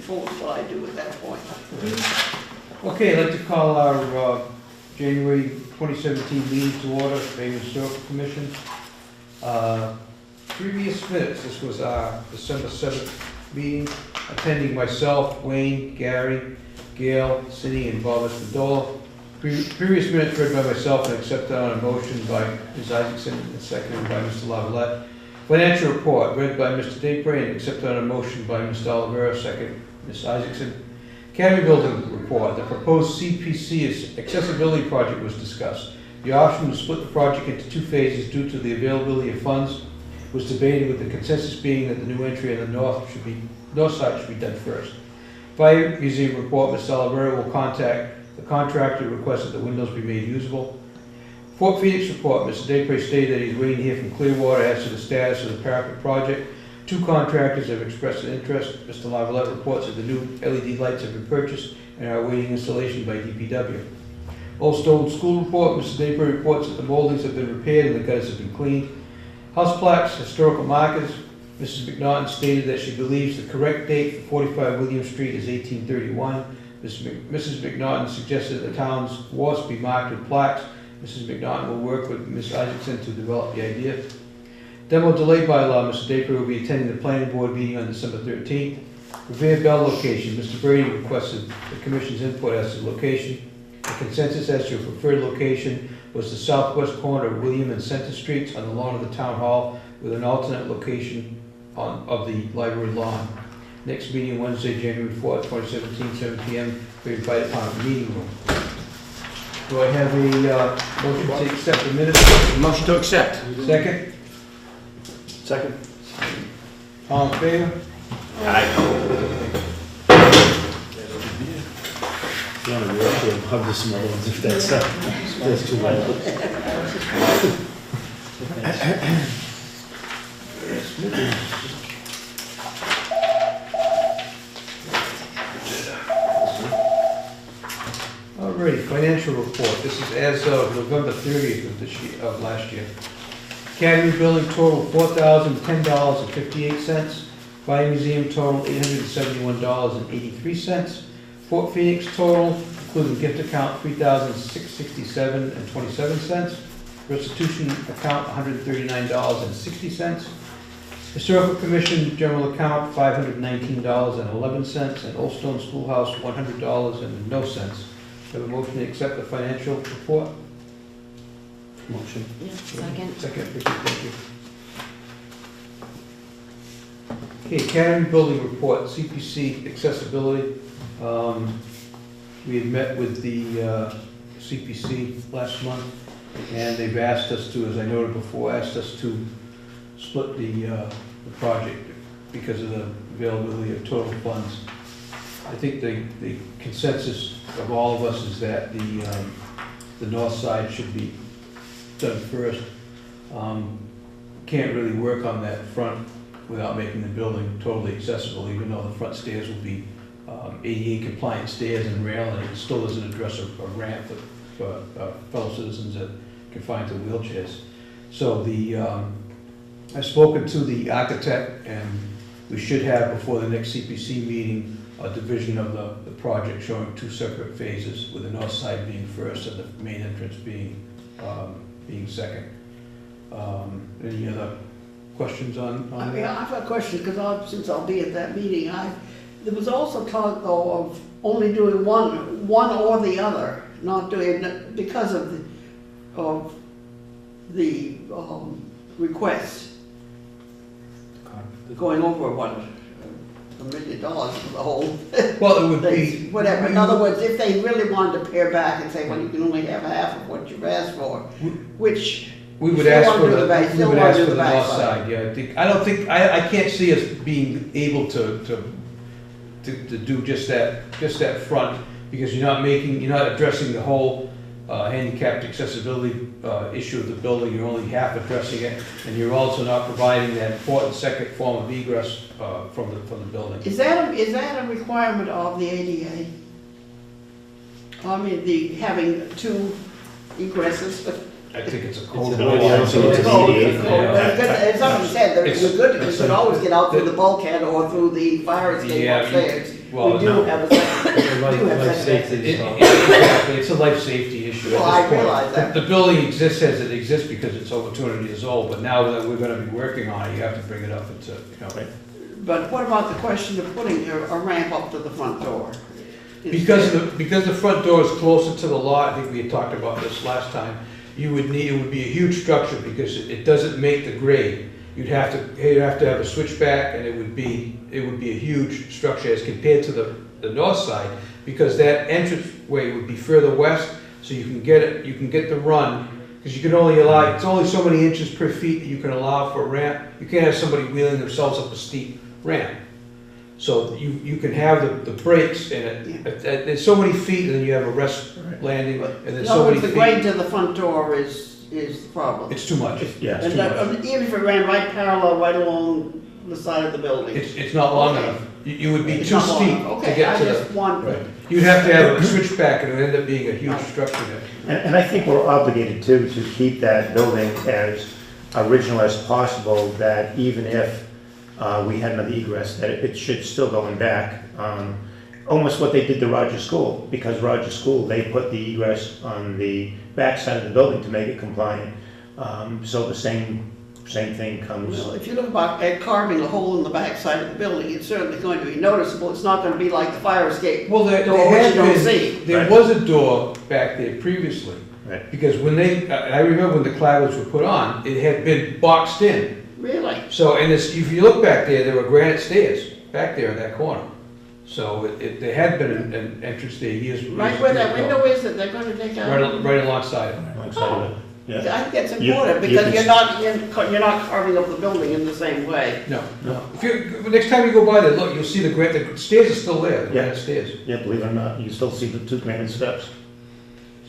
what shall I do at that point? Okay, I'd like to call our January 2017 meeting to order, Bayview Historical Commission. Previous minutes, this was our December 7th meeting, attending myself, Wayne, Gary, Gail, Cindy, and Bob Espadolo. Previous minutes read by myself and accepted on a motion by Ms. Isaacson and seconded by Mr. Lavalette. Financial report read by Mr. Dapre and accepted on a motion by Mr. Olivera, second Ms. Isaacson. Academy building report, the proposed CPC accessibility project was discussed. The option to split the project into two phases due to the availability of funds was debated, with the consensus being that the new entry on the north side should be done first. Fire museum report, Mr. Olivera will contact the contractor to request that the windows be made usable. Fort Phoenix report, Mr. Dapre stated that he's waiting to hear from Clearwater as to the status of the parapet project. Two contractors have expressed an interest. Mr. Lavalette reports that the new LED lights have been purchased and are awaiting installation by DPW. Old Stone School report, Mr. Dapre reports that the moldings have been repaired and the gutters have been cleaned. House plaques, historical markers, Mrs. McNaughton stated that she believes the correct date for 45 William Street is 1831. Mrs. McNaughton suggested that the town's wharfs be marked with plaques. Mrs. McNaughton will work with Ms. Isaacson to develop the idea. Demo delay bylaw, Mr. Dapre will be attending the planning board meeting on December 13th. Revere Bell location, Mr. Brady requested the commission's input as to location. The consensus as to a preferred location was the southwest corner of William and Center Streets on the lawn of the town hall, with an alternate location of the library lawn. Next meeting Wednesday, January 4th, 2017, 7 p.m. for your invite upon the meeting room. Do I have a motion to accept the minutes? Motion to accept. Second? Second. All in favor? You want to work with hug to some other ones if that's too loud. Alrighty, financial report. This is as of November 30th of this year, of last year. Academy building total $4,010.58. Fire museum total $871.83. Fort Phoenix total, including gift account, $3,667.27. Restitution account, $139.60. Historical Commission general account, $519.11, and Old Stone Schoolhouse, $100.00. Have a motion to accept the financial report? Motion. Yeah, second. Second, thank you. Okay, Academy building report, CPC accessibility. We had met with the CPC last month, and they've asked us to, as I noted before, asked us to split the project because of the availability of total funds. I think the consensus of all of us is that the north side should be done first. Can't really work on that front without making the building totally accessible, even though the front stairs will be ADA compliant stairs and rail, and it still doesn't address a ramp for fellow citizens that confined to wheelchairs. So I've spoken to the architect, and we should have before the next CPC meeting a division of the project showing two separate phases, with the north side being first and the main entrance being second. Any other questions on I mean, that? I've got a question, because since I'll be at that meeting, there was also talk though of only doing one or the other, not doing, because of the request going over $1 million for the whole Well, it would thing, be whatever. In other words, if they really wanted to pare back and say, well, you can only have half of what you've asked for, which we would still ask wanna for do the back- we still would wanna ask do for the the back north side. side. Yeah, I can't see us being able to do just that front, because you're not addressing the whole handicapped accessibility issue of the building. You're only half addressing it, and you're also not providing that important second form of egress from the building. Is that a requirement of the ADA? I mean, having two egresses? I think it's a code. It's an ADA, so it's an ADA. As somebody said, It's- you could always get out through the bulkhead or through the fire escape Yeah, upstairs. Well, We do no. have a second. It's a life- do have life second safety access. stuff. Exactly, it's a life safety issue at this Well, I point. realize that. The building exists as it exists because it's over 200 years old, but now that we're gonna be working on it, you have to bring it up into, But what about the question of putting a ramp up to the front door? Because the front door is closer to the lot, I think we had talked about this last time, it would be a huge structure because it doesn't make the grade. You'd have to have a switchback, and it would be a huge structure as compared to the north side, because that entranceway would be further west, so you can get the run, because you can only allow, it's only so many inches per feet that you can allow for a ramp. You can't have somebody wheeling themselves up a steep ramp. So you can have the brakes in it, there's so many feet, and then you have a rest landing, and then so many The feet. grade to the front door is the problem. It's too much. Yeah, it's And too that, much. even if it ran right parallel, right along the side of the building. It's not long Okay. enough. You would be It's too not long steep enough. to Okay, get I to the. just want, Right. You'd have to have a switchback, and it would end up being a huge structure there. And I think we're obligated too, to keep that building as original as possible, that even if we had another egress, that it should still go in back. Almost what they did to Rogers School, because Rogers School, they put the egress on the back side of the building to make it compliant. So the same thing comes. well, if you look at carving a hole in the back side of the building, it's certainly going to be noticeable. It's not gonna be like the fire escape Well, there door, which had you don't been, see. there Right. was a door back there previously. Right. Because when I remember when the clavards were put on, it had been boxed in. Really? So, and if you look back there were granite stairs back there in that corner. So there had been an entrance there years. Right where that years ago. window is that they're gonna take out? Right alongside of it. Alongside of it. Yeah. I think that's You- important, you because can- you're not carving up the building in the same way. No, no. Next time you go by there, look, you'll see the stairs are still there, the Yeah. granite stairs. Yeah, believe it or not, you can still see the two granite steps.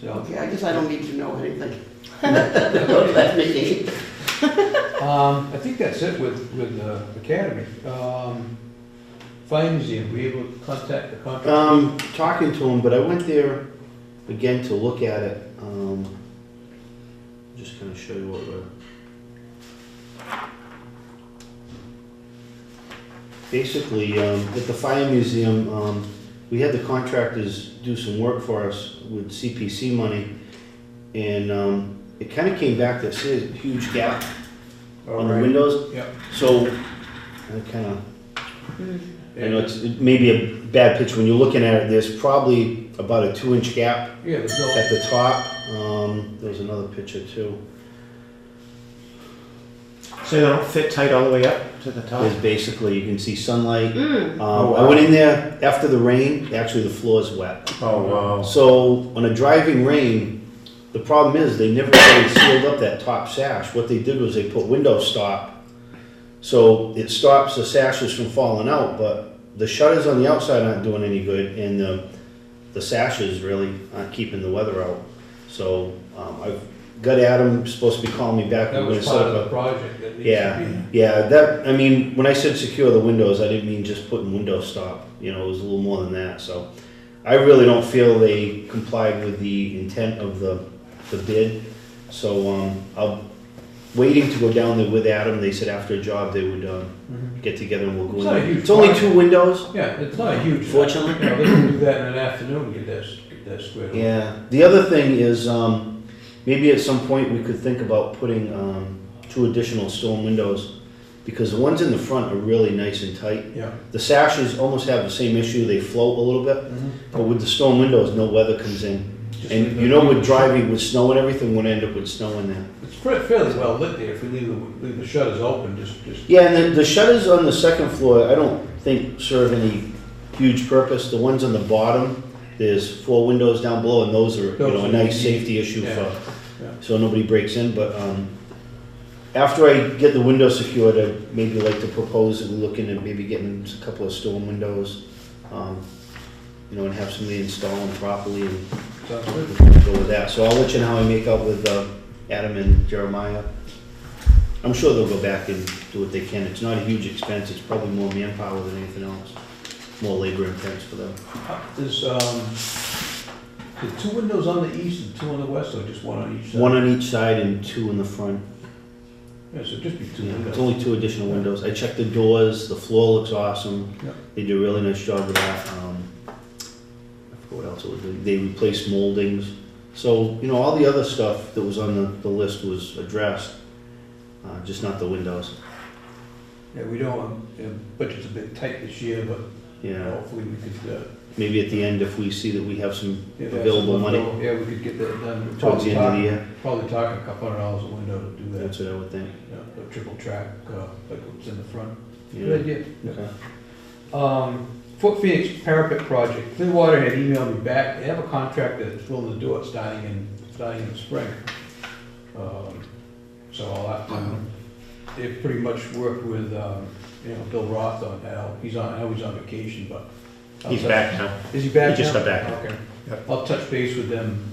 So, Okay, I guess I don't need to know anything. Go to that meeting. I think that's it with Academy. Fire Museum, were you able to contact the contractor? Talking to him, but I went there again to look at it. Just kind of show you what we're. Basically, at the fire museum, we had the contractors do some work for us with CPC money, and it kind of came back that there's a huge gap on the Alright. windows. Yep. So, I kind of, I know it may be a bad picture when you're looking at it. There's probably about a 2-inch gap Yeah, there's no, at the top. There's another picture too. So they don't fit tight all the way up to the top? There's basically, you can see sunlight. Oh, I wow. went in there after the rain, actually the floor's wet. Oh, wow. So on a driving rain, the problem is they never really sealed up that top sash. What they did was they put window stop. So it stops the sashes from falling out, but the shutters on the outside aren't doing any good, and the sashes really aren't keeping the weather out. So I've got Adam supposed to be calling me back. that We're was gonna part set of up the project that needs to Yeah, be. yeah, that, I mean, when I said secure the windows, I didn't mean just putting window stop, you know, it was a little more than that, so. I really don't feel they complied with the intent of the bid, so, I'm waiting to go down there with Adam. They said after a job they would, Mhm. get together and we'll go It's in not a there. huge It's only project. 2 windows. Yeah, it's not a huge. Fortunately. You know, they can do that in an afternoon and get that squared away. Yeah, the other thing is, maybe at some point we could think about putting, 2 additional storm windows, because the ones in the front are really nice and tight. Yeah. The sashes almost have the same issue, they float a little bit, but with the storm windows, no weather comes in. Just And leave you the- know, with driving, with snow and everything, we'll end up with snow in there. It's fairly well lit there if we leave the shutters open, just. Yeah, and then the shutters on the second floor, I don't think serve any huge purpose. The ones on the bottom, there's 4 windows down below, and those are, you Those know, a are nice easy. safety issue Yeah, for, yeah. so nobody breaks in, but, after I get the window secured, I'd maybe like to propose that we look into maybe getting a couple of storm windows, you know, and have somebody install them properly and Sounds good. go with that. So I'll let you know how I make out with Adam and Jeremiah. I'm sure they'll go back and do what they can. It's not a huge expense. It's probably more manpower than anything else. More labor intense for them. There's, the 2 windows on the east and 2 on the west, or just 1 on each side? 1 on each side and 2 in the front. Yeah, so just be two Yeah, windows. it's only 2 additional windows. I checked the doors, the floor looks awesome. Yep. They did a really nice job with that. I forgot what else it was. They replaced moldings. So, you know, all the other stuff that was on the list was addressed, just not the windows. Yeah, we don't, budget's a bit tight this year, but Yeah, hopefully we could, maybe at the end, if we see that we have some if available money Yeah, we could get that done. towards the end of the year, Probably talking $200 a window to do that. that's what I would think. Yeah, a triple track, like what's in the front. Yeah. Good idea. Okay. Fort Phoenix Parapet Project, Clearwater had emailed me back, they have a contractor that's willing to do it starting in the spring. So I'll have to, they've pretty much worked with, Bill Roth on that, I know he's on vacation, but. I'll He's touch- back now. Is he back He just now? got back. Okay. Yep. I'll touch base with them,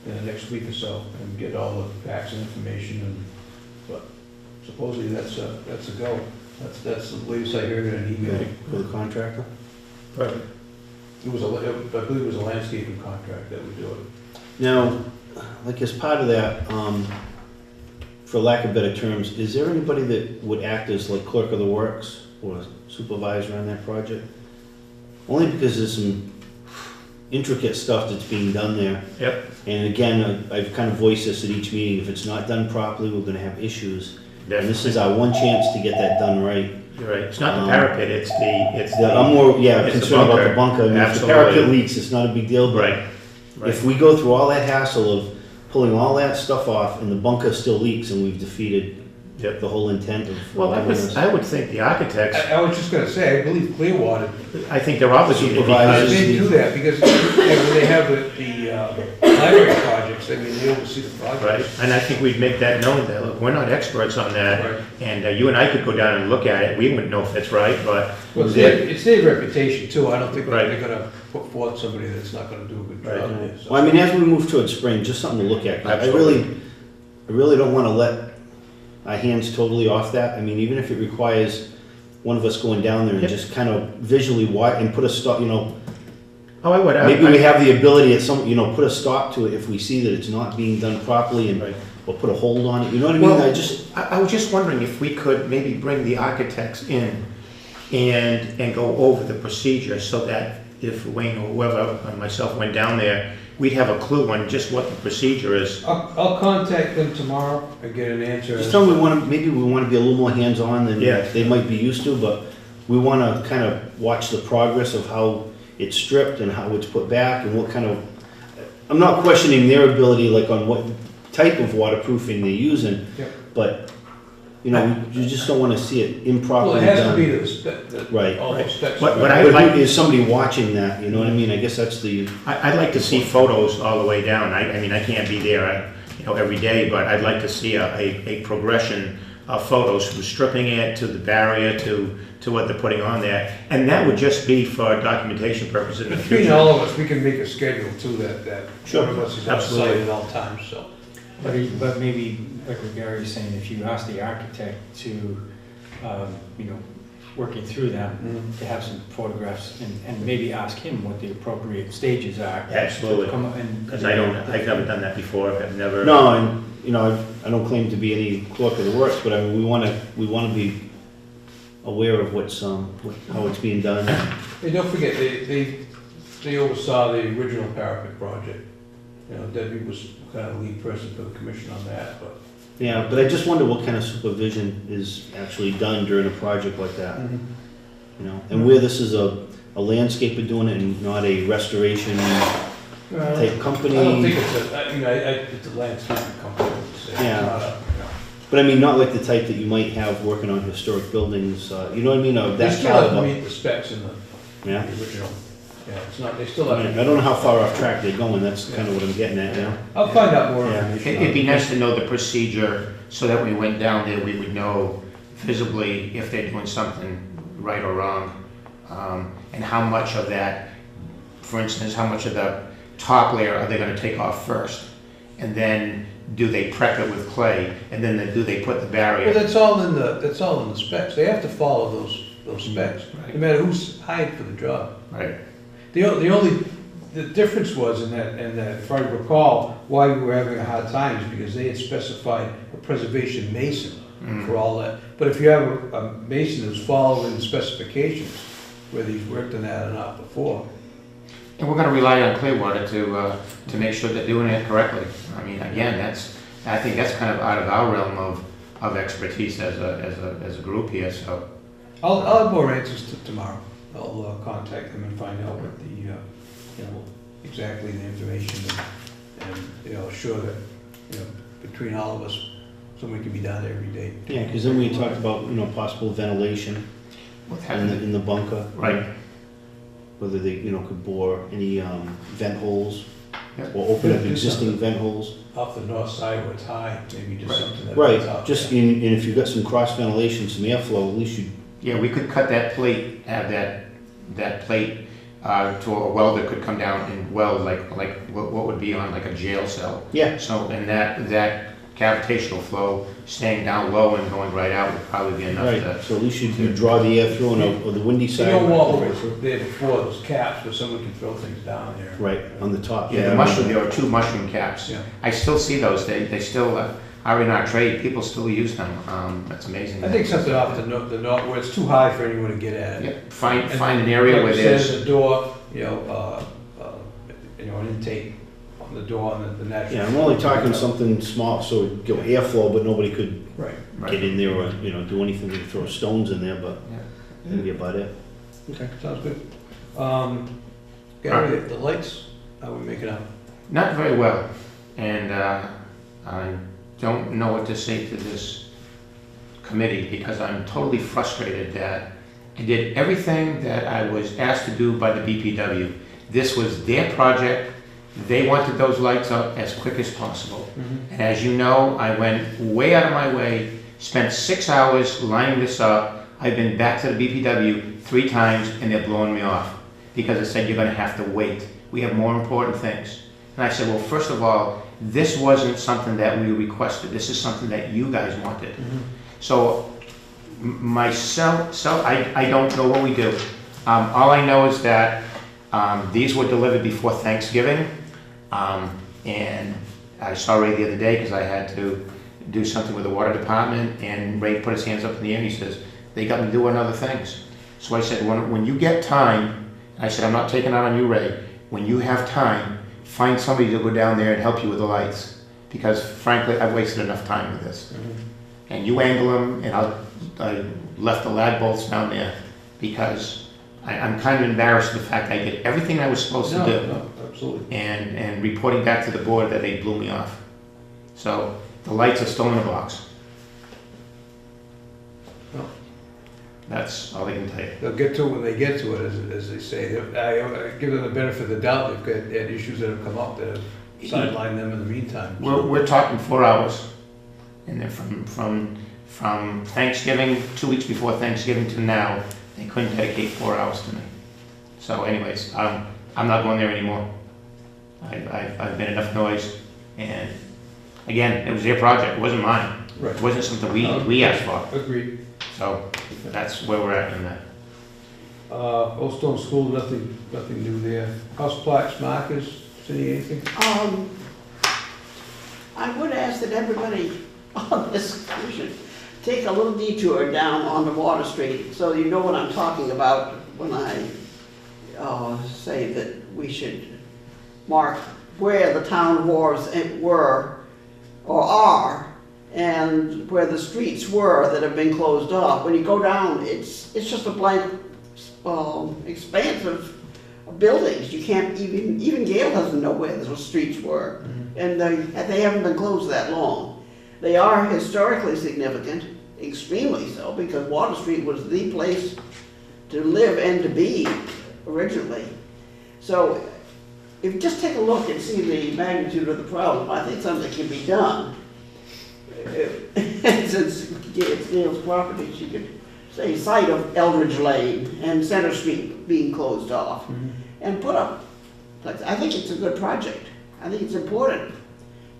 in the next week or so and get all the facts and information but supposedly that's a go. That's the latest I heard in an email. For the contractor? Perfect. I believe it was a landscaping contract that would do it. Now, like as part of that, for lack of better terms, is there anybody that would act as like clerk of the works or supervisor on that project? Only because there's some intricate stuff that's being done there. Yep. And again, I've kind of voiced this at each meeting, if it's not done properly, we're gonna have issues. And this is our one chance to get that done right. You're right. It's not the parapet, it's the. I'm more, it's the concerned about the bunker. I mean, if the Absolutely. parapet leaks, it's not a big deal, but Right. if we go through all that hassle of pulling all that stuff off and the bunker still leaks and we've defeated Yep. the whole intent of Well, having this. I would think the architects, I was just gonna say, I believe Clearwater, I think they're obligated Supervisors. because, they do that because when they have the library projects, I mean, they oversee the right, projects. and I think we'd make that known that, look, we're not experts on that. Right. And you and I could go down and look at it, we wouldn't know if it's right, but. Well, it's their reputation too, I don't think Right. they're gonna put forth somebody that's not gonna do a good job. Right. So- Well, I mean, as we move towards spring, just something to look at. 'Cause Absolutely. I really don't wanna let our hands totally off that. I mean, even if it requires one of us going down there and Yep. just kind of visually watch and put a stop, Oh, I would. maybe we have the ability at some, put a stop to it if we see that it's not being done properly and, Right. or put a hold on it, you know what I mean? Well, I I was just wondering if we could maybe bring the architects in and go over the procedure so that if Wayne or whoever, or myself went down there, we'd have a clue on just what the procedure is. I'll contact them tomorrow and get an answer. just tell them maybe we wanna be a little more hands-on than Yeah. they might be used to, but we wanna kind of watch the progress of how it's stripped and how it's put back and what kind of, I'm not questioning their ability, like on what type of waterproofing they're using, Yep. but, you just don't wanna see it Well, improperly it done. has to be the spec, Right. all those specs. But But I who like- is somebody watching that, you know what I mean? I guess that's the, I'd like to see photos all the way down. I mean, I can't be there, every day, but I'd like to see a progression of photos from stripping it to the barrier to what they're putting on there. And that would just be for documentation purposes in the Between future. all of us, we can make a schedule too, that Sure, one of us is on site absolutely. at all times, so. But maybe, like what Gary was saying, if you ask the architect to, working through them, to have some photographs and maybe ask him what the appropriate stages are. Absolutely. To come up and- Because I've never done that before, I've never. no, and, I don't claim to be any clerk of the works, but I mean, we wanna be aware of how it's being done. Hey, don't forget, they oversaw the original parapet project. Debbie was kind of the lead person for the commission on that, but. Yeah, but I just wonder what kind of supervision is actually done during a project like that, and where this is a landscaper doing it and not a restoration type company. I don't think it's a landscaping company, I would say. It's Yeah. not a, But I mean, not like the type that you might have working on historic buildings, you know what I mean, of They that still have to caliber. meet the specs in the Yeah. original. Yeah, it's not, they still I have mean, to. I don't know how far off track they're going, that's kind of what I'm getting at, I'll find out more Yeah. information. It'd be nice to know the procedure, so that when we went down there, we would know visibly if they're doing something right or wrong. And how much of that, for instance, how much of the top layer are they gonna take off first? And then, do they prep it with clay? And then do they put the Well, barrier? that's all in the specs. They have to follow those specs, no Right. matter who's hired for the job. Right, The only the difference was in that, if I recall, why we were having a hard time is because they had specified a preservation mason for all that. But if you have a mason who's following the specifications, whether he's worked on that or not before. And we're gonna rely on Clearwater to make sure they're doing it correctly. I mean, again, I think that's kind of out of our realm of expertise as a group here, so. I'll have more answers tomorrow. I'll contact them and find out what the, exactly the information and assure that, between all of us, something can be done every day. Yeah, because then we talked about, possible ventilation What's in happening? the bunker. Right. Whether they, could bore any vent holes Yep. or open up Do existing something. vent holes. Off the north side where it's high, maybe just Right. something that. Right, runs out just, there. and if you've got some cross ventilation, some airflow, at least you, Yeah, we could cut that plate, have that plate to a well that could come down and weld like what would be on like a jail cell. yeah, So, and that cavitational flow staying down low and going right out would probably be enough right. to. So at least you draw the air through or the windy You side. know what was there before, those caps where someone can throw things down there. Right, on the top. Yeah, the mushroom, there were 2 mushroom caps. Yeah. I still see those, they still are in our trade, people still use them, that's amazing. I think something off the north, where it's too high for anyone to get at it. Yep, find And an area like where you said, there's, the door, an intake on the door and the natural. Yeah, I'm only talking something small, so it'd go airflow, but nobody could Right. get in there or, do anything, to throw stones in there, but that'd be about it. Okay. Sounds good. Gary, the lights, how we making out? not very well, and I don't know what to say to this committee, because I'm totally frustrated that I did everything that I was asked to do by the BPW. This was their project, they wanted those lights up as quick as possible. And as you know, I went way out of my way, spent 6 hours lining this up. I've been back to the BPW 3 times and they're blowing me off because they said you're gonna have to wait. We have more important things. And I said, well, first of all, this wasn't something that we requested. This is something that you guys wanted. So myself, I don't know what we do. All I know is that these were delivered before Thanksgiving. And I saw Ray the other day because I had to do something with the water department, and Ray put his hands up in the air and he says, they got me doing other things. So I said, when you get time, I said, I'm not taking out on you, Ray. When you have time, find somebody to go down there and help you with the lights. Because frankly, I've wasted enough time with this. And you angle them, and I left the lag bolts down there because I'm kind of embarrassed of the fact I did everything I was supposed to do. No, absolutely. And reporting back to the board that they blew me off. So the lights are still in the box. No. That's all I can tell you. They'll get to it when they get to it, as they say. I give them the benefit of the doubt. They've got had issues that have come up that have sidelined them in the meantime. We're talking 4 hours. And then from Thanksgiving, 2 weeks before Thanksgiving to now, they couldn't dedicate 4 hours to me. So anyways, I'm not going there anymore. I've made enough noise, and again, it was their project, it wasn't mine. Right. It wasn't something we asked for, Agreed. so that's where we're at in that. Old Stone School, nothing new there. House plaques, markers, Cindy, anything? I would ask that everybody on this commission take a little detour down onto Water Street, so you know what I'm talking about when I say that we should mark where the town wharves were or are, and where the streets were that have been closed off. When you go down, it's just a blank expanse of buildings. You can't even Gail doesn't know where those streets were, and they haven't been closed that long. They are historically significant, extremely so, because Water Street was the place to live and to be originally. So if you just take a look and see the magnitude of the problem, I think something can be done. Since it's Gail's property, she could say site of Eldridge Lane and Center Street being closed off, and put up, I think it's a good project. I think it's important.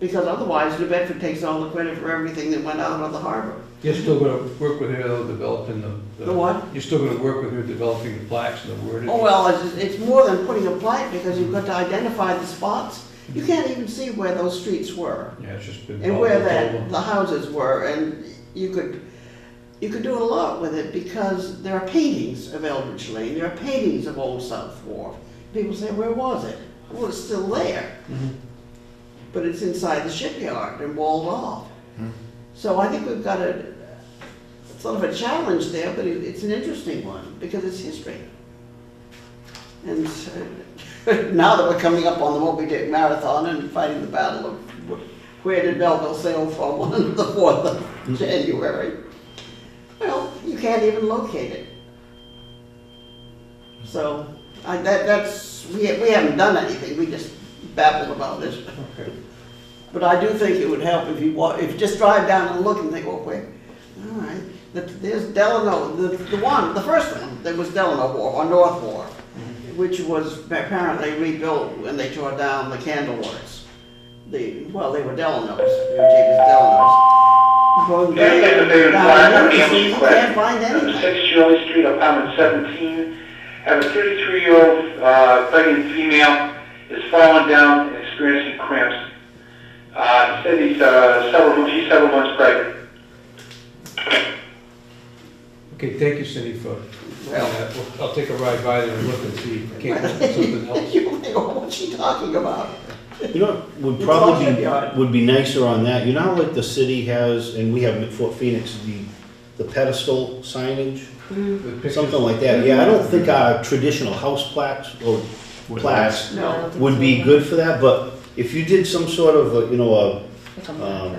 Because otherwise, New Bedford takes all the credit for everything that went out of the harbor. You're still gonna work with her though, developing The what? You're still gonna work with her developing the plaques and the wording? Oh, well, it's more than putting a plaque, because you've got to identify the spots. You can't even see where those streets were, Yeah, it's just been. and where over. the houses were, and you could do a lot with it, because there are paintings of Eldridge Lane, there are paintings of Old South Wharf. People say, where was it? Well, it's still there, Mhm. but it's inside the shipyard and walled off. Hmm. So I think we've got a sort of a challenge there, but it's an interesting one, because it's history. And now that we're coming up on the Moby Dick Marathon and fighting the battle of where did Melville sail from on the 4th of January, well, you can't even locate it. So we haven't done anything, we just babbled about it. Okay. But I do think it would help if you just drive down and look and think, oh, wait, all right, there's Delano, the first one, that was Delano Wharf, or North Wharf, which was apparently rebuilt when they tore down the Candle Works. They were Delanos, they were James Delanos. Going down, you can't find anything. 6 Shirley Street, apartment 17. Have a 33-year-old pregnant female is falling down and experiencing cramps. Said she's several months pregnant. Okay, thank you, Cindy, for, Well. I'll take a ride by there and look and see if I can't look at something else. You think, oh, what's she talking about? You know, what would It's all probably shipyard. would be nicer on that, you know how like the city has, and we have at Fort Phoenix, the pedestal signage? The pictures- Something like that, yeah, I don't think our traditional house plaques or Would plaques No. would be good for that, but if you did some sort of,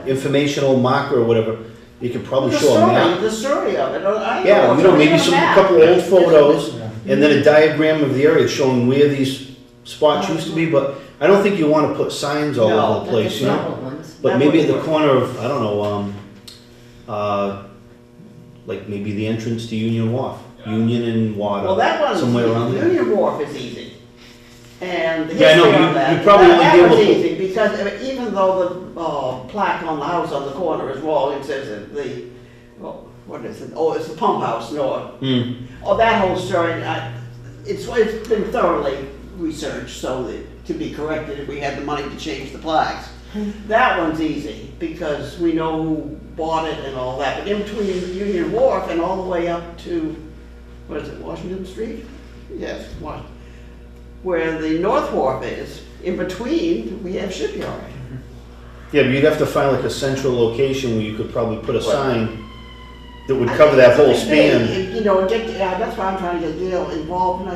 informational marker or whatever, you could probably show a map. The story of it, Yeah, you know, maybe it's some, a a map. couple old photos, Yeah. and then a diagram of the area showing where these spots used to be, but I don't think you wanna put signs all No, over the place, you know? But That maybe at wouldn't the work. corner of, I don't know, like maybe the entrance to Union Wharf, Union and Well, Water, that one's, somewhere around there. Union Wharf is easy. And the Yeah, I know, history you- of that, you probably that wouldn't be was able to- easy, because even though the plaque on the house on the corner is wrong, it says that what is it? Oh, it's the pump house north. Hmm. Oh, that whole story, it's been thoroughly researched, so that to be corrected if we had the money to change the plaques. That one's easy, because we know who bought it and all that, but in between Union Wharf and all the way up to, what is it, Washington Street? Yes, where the North Wharf is, in between, we have Shipyard. Yeah, but you'd have to find like a central location where you could probably put a Well, sign that would cover that whole span. You know, that's why I'm trying to get Gail involved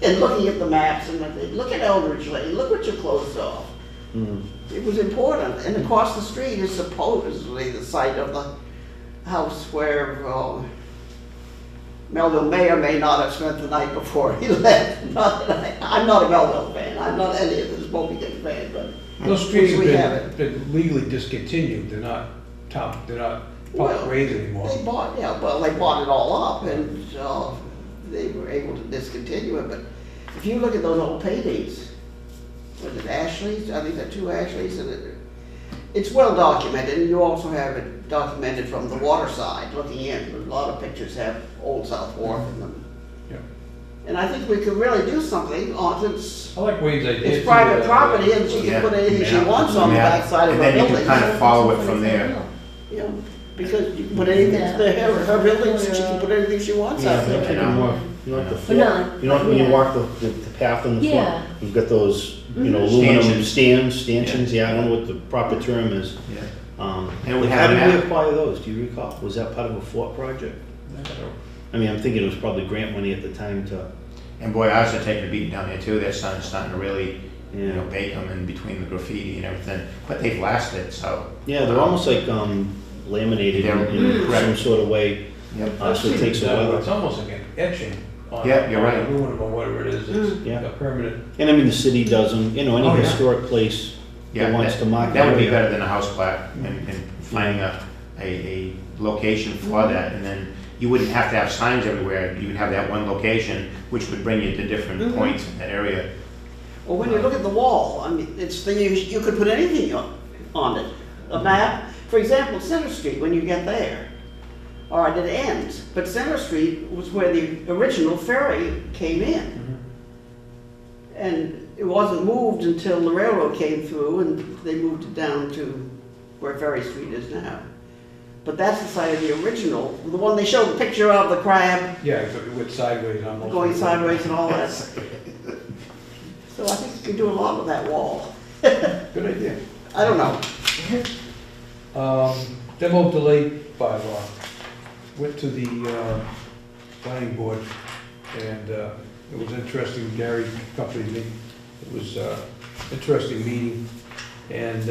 in looking at the maps and look at Eldridge Lane, look what you closed off. Hmm. It was important, and across the street is supposedly the site of the house where Melville may or may not have spent the night before he left. I'm not a Melville fan, I'm not any of this Moby Dick fan, but Those streets we have have been legally discontinued, they're not public Well, ways anymore. they bought it all up, and they were able to discontinue it, but if you look at those old paintings, was it Ashley's? I think there are 2 Ashleys, and it's well documented, and you also have it documented from the water side, looking in. A lot of pictures have Old South Wharf in them. Yeah. And I think we could really do something on it. I like Wayne's idea. It's too, private that, property, and she can put anything she Yeah. wants on the Yeah. backside of And her then you building. can kind of follow it from there. You know, because you can put anything, her buildings, she can put anything she wants out Yeah, there. take them off. You know, like the But floor, no, you know, when you yeah. walk the path on the floor, Yeah. you've got those, you know, Mhm. aluminum Stanchions. stanchions, yeah, I don't know what the proper term is. Yeah. Um, And we how have did a we map. acquire those, do you recall? Was that part of a fort project? I mean, I'm thinking it was probably grant money at the time to, And boy, ours are taking a beating down there too. Their sun's starting to really, yeah. bake them in between the graffiti and everything. But they've lasted, so. Yeah, they're almost like laminated They're- in some correct. sort of way, Yep. so it takes a while. It's almost like an etching on Yeah, you're right. aluminum or whatever it is, it's Yeah. a permanent. And I mean, the city does them, you know, any Oh, yeah. historic place Yeah, that wants to mark. That would be area. better than a house plaque and finding a location for that. And then you wouldn't have to have signs everywhere. You would have that one location, which would bring you to different points in that area. Well, when you look at the wall, I mean, you could put anything on. on it, a map. For example, Center Street, when you get there, all right, it ends, but Center Street was where the original ferry came in. And it wasn't moved until the railroad came through and they moved it down to where Ferry Street is now. But that's the site of the original, the one they showed the picture of, the crab Yeah, it went sideways almost. going sideways and all that. So I think you can do a lot with that wall. Good idea. I don't know. Demo delay bylaw. Went to the planning board, and it was interesting. Gary accompanied me. It was interesting meeting, and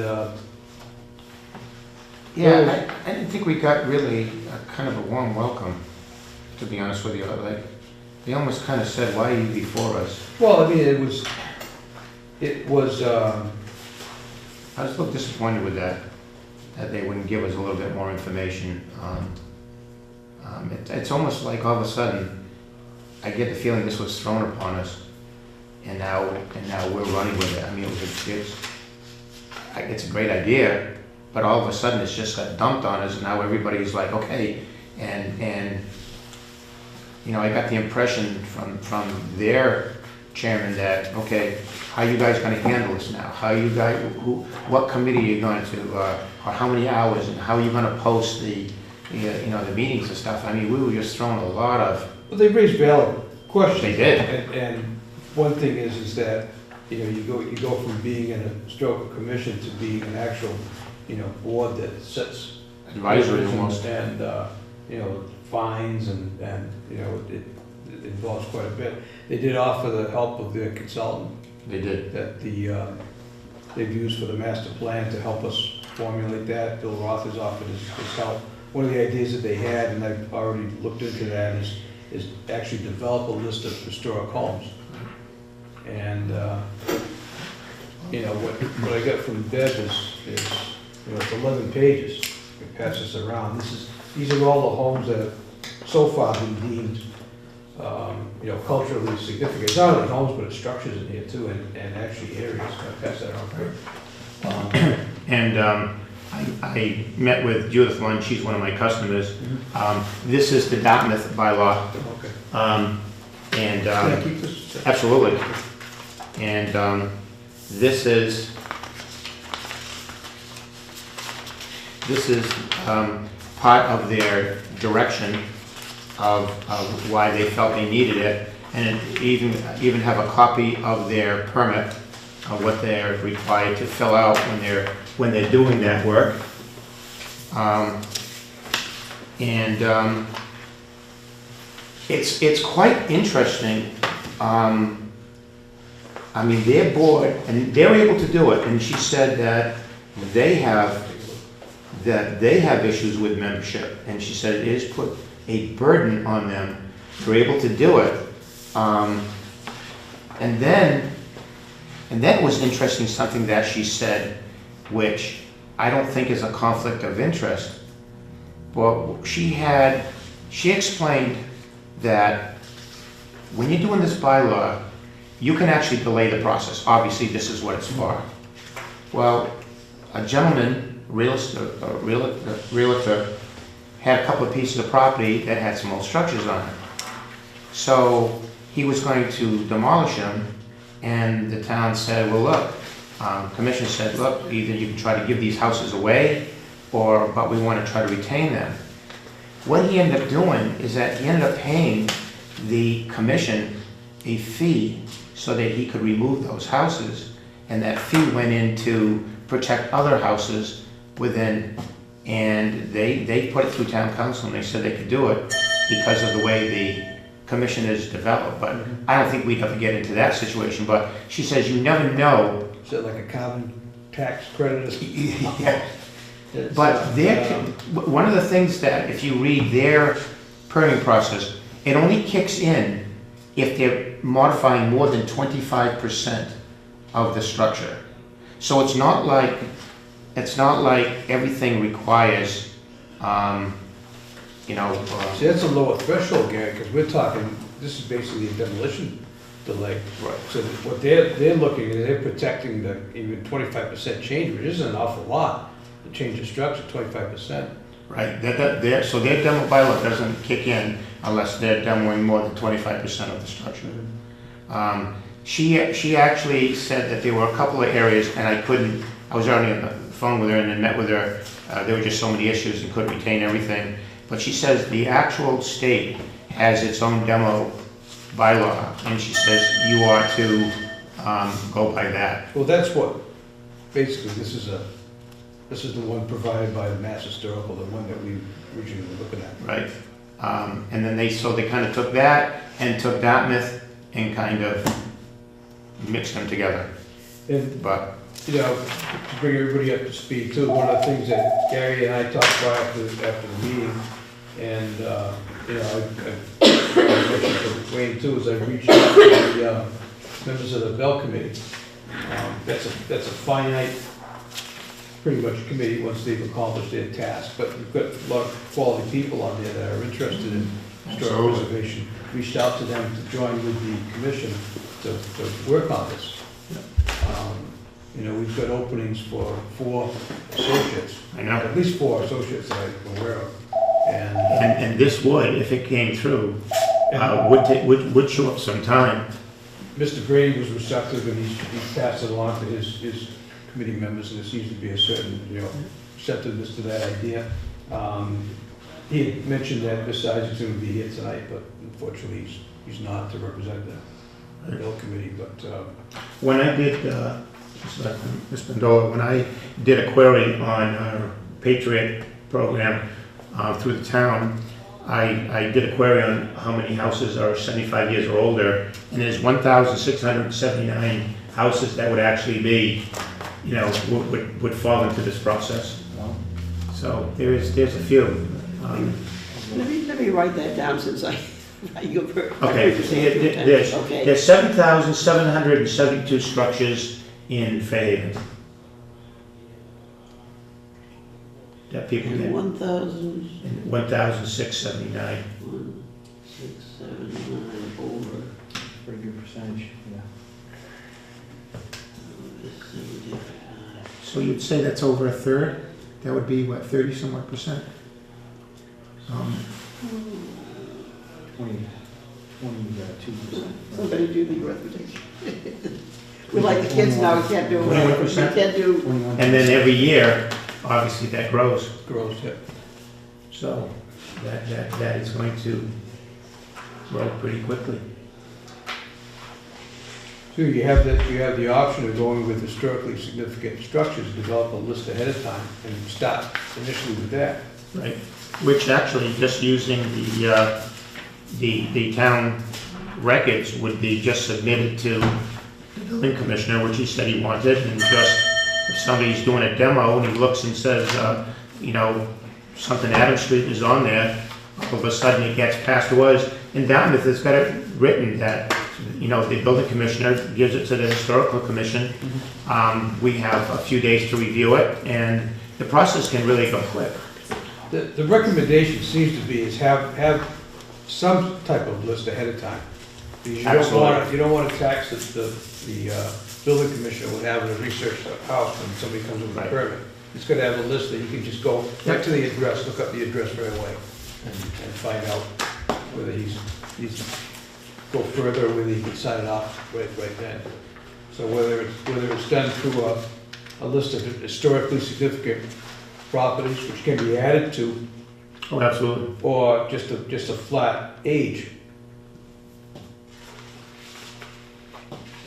Yeah, I didn't think we got really kind of a warm welcome, to be honest with you. Like, they almost kind of said, why are you before us? well, I mean, it was. I was a little disappointed with that they wouldn't give us a little bit more information. It's almost like all of a sudden, I get the feeling this was thrown upon us, and now we're running with it. I mean, it's a great idea, but all of a sudden it's just got dumped on us, and now everybody's like, okay, and you know, I got the impression from their chairman that, okay, how are you guys gonna handle this now? How you guys, what committee are you going to, or how many hours, and how are you gonna post the, you know, the meetings and stuff? I mean, we were just throwing a lot of, Well, they raised valid questions. They did. And one thing is that, you know, you go from being in a stroke commission to being an actual, you know, board that sets advisory almost. and you know, fines and you know, it involves quite a bit. They did offer the help of their consultant They did. that they've used for the master plan to help us formulate that. Bill Roth has offered his help. One of the ideas that they had, and I've already looked into that, is actually develop a list of historic homes. And, you know, what I got from Deb is, you know, it's 11 pages. We pass this around. These are all the homes that have so far been deemed, you know, culturally significant. It's not only homes, but it's structures in here too, and actually areas. I pass that around. And I met with Judith Lund, she's one of my customers. This is the Dartmouth bylaw. Okay. And Can I keep this? absolutely. And this is part of their direction of why they felt they needed it, and it even have a copy of their permit of what they're required to fill out when they're doing that work. It's quite interesting. I mean, their board, and they're able to do it, and she said that they have issues with membership, and she said it has put a burden on them. They're able to do it. And then it was interesting, something that she said, which I don't think is a conflict of interest. Well, she explained that when you're doing this bylaw, you can actually delay the process. Obviously, this is what it's for. Well, a gentleman, realtor, had a couple of pieces of property that had some old structures on it. So he was going to demolish them, and the town said, well, look, commission said, look, either you can try to give these houses away, but we want to try to retain them. What he ended up doing is that he ended up paying the commission a fee so that he could remove those houses, and that fee went in to protect other houses within, and they put it through town council, and they said they could do it because of the way the commission is developed. But I don't think we'd ever get into that situation, but she says you never know. Is it like a carbon tax credit? Yeah. But one of the things that, if you read their permitting process, it only kicks in if they're modifying more than 25% of the structure. So it's not like everything requires, See, that's a lower threshold, Gary, because we're talking, this is basically a demolition delay. Right. So that what they're looking at, they're protecting the even 25% change, which isn't an awful lot, to change the structure, 25%. Right, so their demo bylaw doesn't kick in unless they're demoing more than 25% of the structure. She actually said that there were a couple of areas, and I was already on the phone with her and then met with her, there were just so many issues and couldn't retain everything. But she says the actual state has its own demo bylaw, and she says you are to go by that. Well, that's what, basically, this is the one provided by the Mass Historical, the one that we originally were looking at. Right. And then they kind of took that and took Dartmouth and kind of mixed them together. And, But, you know, to bring everybody up to speed too, one of the things that Gary and I talked about after the meeting, and, you know, I mentioned to Wayne too, is I reached out to the members of the Bell Committee. That's a finite, pretty much committee once they've accomplished their task, but we've got a lot of quality people on there that are interested in historic Absolutely. preservation. Reached out to them to join with the commission to work on this. You know, we've got openings for 4 associates. I know. At least 4 associates that I'm aware of. And and this would, if it came through, would show up sometime. Mr. Brady was receptive, and he passed it along to his committee members, and there seems to be a certain, you know, receptiveness to that idea. He had mentioned that Mr. Isaacson would be here tonight, but unfortunately, he's not to represent the Bill Committee, but, When I did, Ms. Pendola, when I did a query on our Patriot program through the town, I did a query on how many houses are 75 years or older, and there's 1,679 houses that would actually be, you know, would fall into this process. So there's a few. Let me write that down since you've heard. Okay, there's Okay. there's 7,772 structures in Fairhaven that people And get. 1,000, 1,679. 1,679 over. Pretty good percentage, yeah. 75. So you'd say that's over a third? That would be, what, 30-some odd percent? 22%. Somebody do the arithmetic. We're like the kids now, we can't do, 21%? we can't do, 21. And then every year, obviously, that grows. grows, yeah. So that is going to grow pretty quickly. So you have the option of going with historically significant structures, develop a list ahead of time, and start initially with that. Right, which actually, just using the town records would be just submitted to the building commissioner, which he said he wanted, and just, if somebody's doing a demo and he looks and says, you know, something Adams Street is on there, all of a sudden it gets passed to us, and Dartmouth has got it written that, you know, the building commissioner gives it to the historical commission. We have a few days to review it, and the process can really go quick. The recommendation seems to be is have some type of list ahead of time. Because you don't want to tax the building commissioner with having to research the house when somebody comes in with a Right. permit. It's got to have a list that you can just go right to the address, look up the address right away, and find out whether he's go further, or whether he can sign it off right then. So whether it's done through a list of historically significant properties, which can be added to, Oh, absolutely. or just a flat age.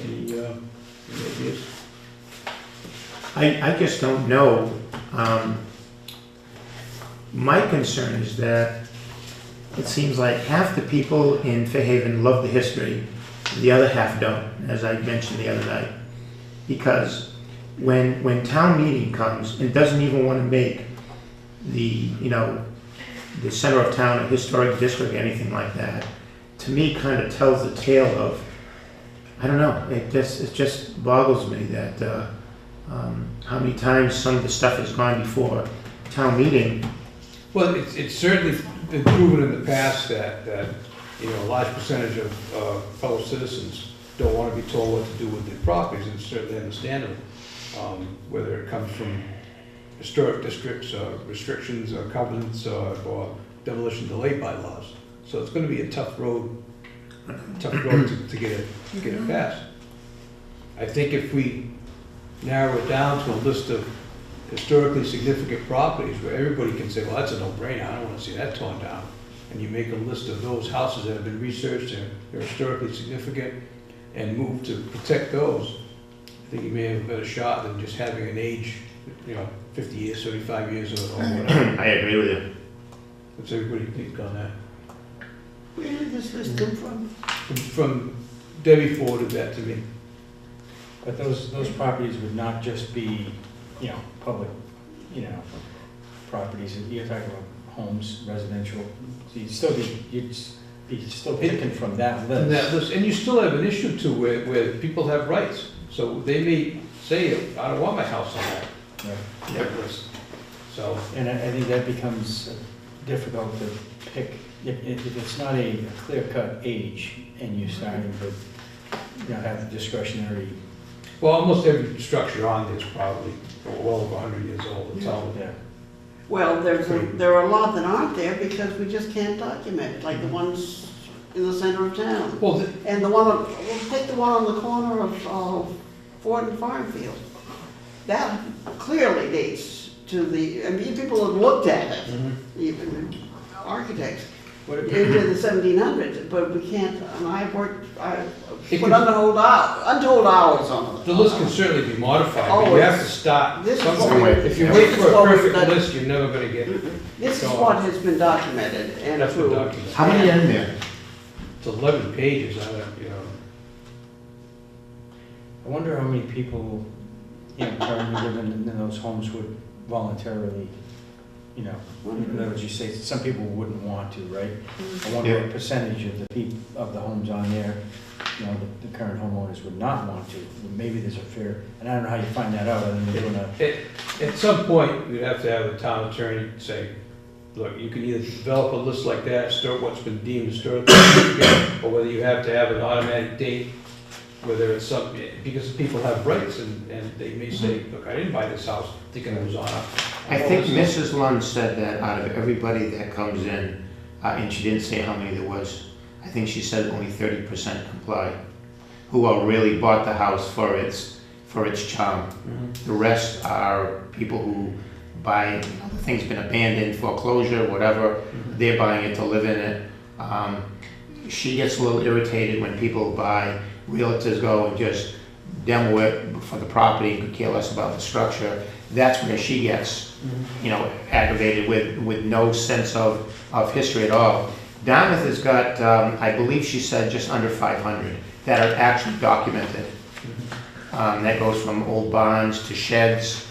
Any ideas? I just don't know. My concern is that it seems like half the people in Fairhaven love the history, the other half don't, as I mentioned the other night. Because when town meeting comes and doesn't even want to make the center of town a historic district, anything like that, to me kind of tells the tale of, I don't know, it just boggles me that how many times some of the stuff has gone before town meeting. Well, it's certainly been proven in the past that you know, a large percentage of fellow citizens don't want to be told what to do with their properties, and it's certainly understandable. Whether it comes from historic districts, or restrictions, or covenants, or demolition delay bylaws. So it's gonna be a tough road to get it passed. I think if we narrow it down to a list of historically significant properties where everybody can say, well, that's a no-brainer, I don't wanna see that torn down. And you make a list of those houses that have been researched and they're historically significant and move to protect those, I think you may have a better shot than just having an age, 50 years, 75 years or whatever. I agree with you. What's everybody think on that? Where did this list come from? From Debbie forwarded that to me. But those properties would not just be, public, properties, you're talking about homes, residential, so you'd be still picking from that And that list. list, and you still have an issue too where people have rights. So they may say, I don't want my house on that list. So, And I think that becomes difficult to pick, if it's not a clear-cut age, and you're starting to, have discretionary. well, almost every structure on there is probably well over 100 years old. It's all, Yeah. Well, there are a lot that aren't there because we just can't document it, like the ones in the center of town. well, And the one, we'll take the one on the corner of Ford and Farmfield. That clearly dates to people have looked at it, even architects, into the 1700s, but we can't, and I It put can- untold hours on it. the list can certainly be modified, but Oh, you have to start This is somewhere. what we- If you this wait is for a what we've perfect done. list, you're never gonna get, This is what has been documented and that's what approved. documents. How many are in there? It's 11 pages, I wonder how many people, currently living in those homes would voluntarily, in other words, you say some people wouldn't want to, right? I wonder what percentage of the homes on there, the current homeowners would not want to. Maybe there's a fair, and I don't know how you find that out, other than doing a, At some point, we'd have to have a town attorney say, look, you can either develop a list like that, start what's been deemed historically significant, or whether you have to have an automatic date, whether it's because people have rights, and they may say, look, I didn't buy this house thinking it was on a. I think Mrs. Lund said that out of everybody that comes in, and she didn't say how many there was, I think she said only 30% comply, who are really bought the house for its charm. The rest are people who buy, the thing's been abandoned, foreclosure, whatever, they're buying it to live in it. She gets a little irritated when people buy, realtors go and just demo it for the property and could care less about the structure. That's where she gets, aggravated with no sense of history at all. Dartmouth has got, I believe she said, just under 500 that are actually documented. That goes from old barns to sheds,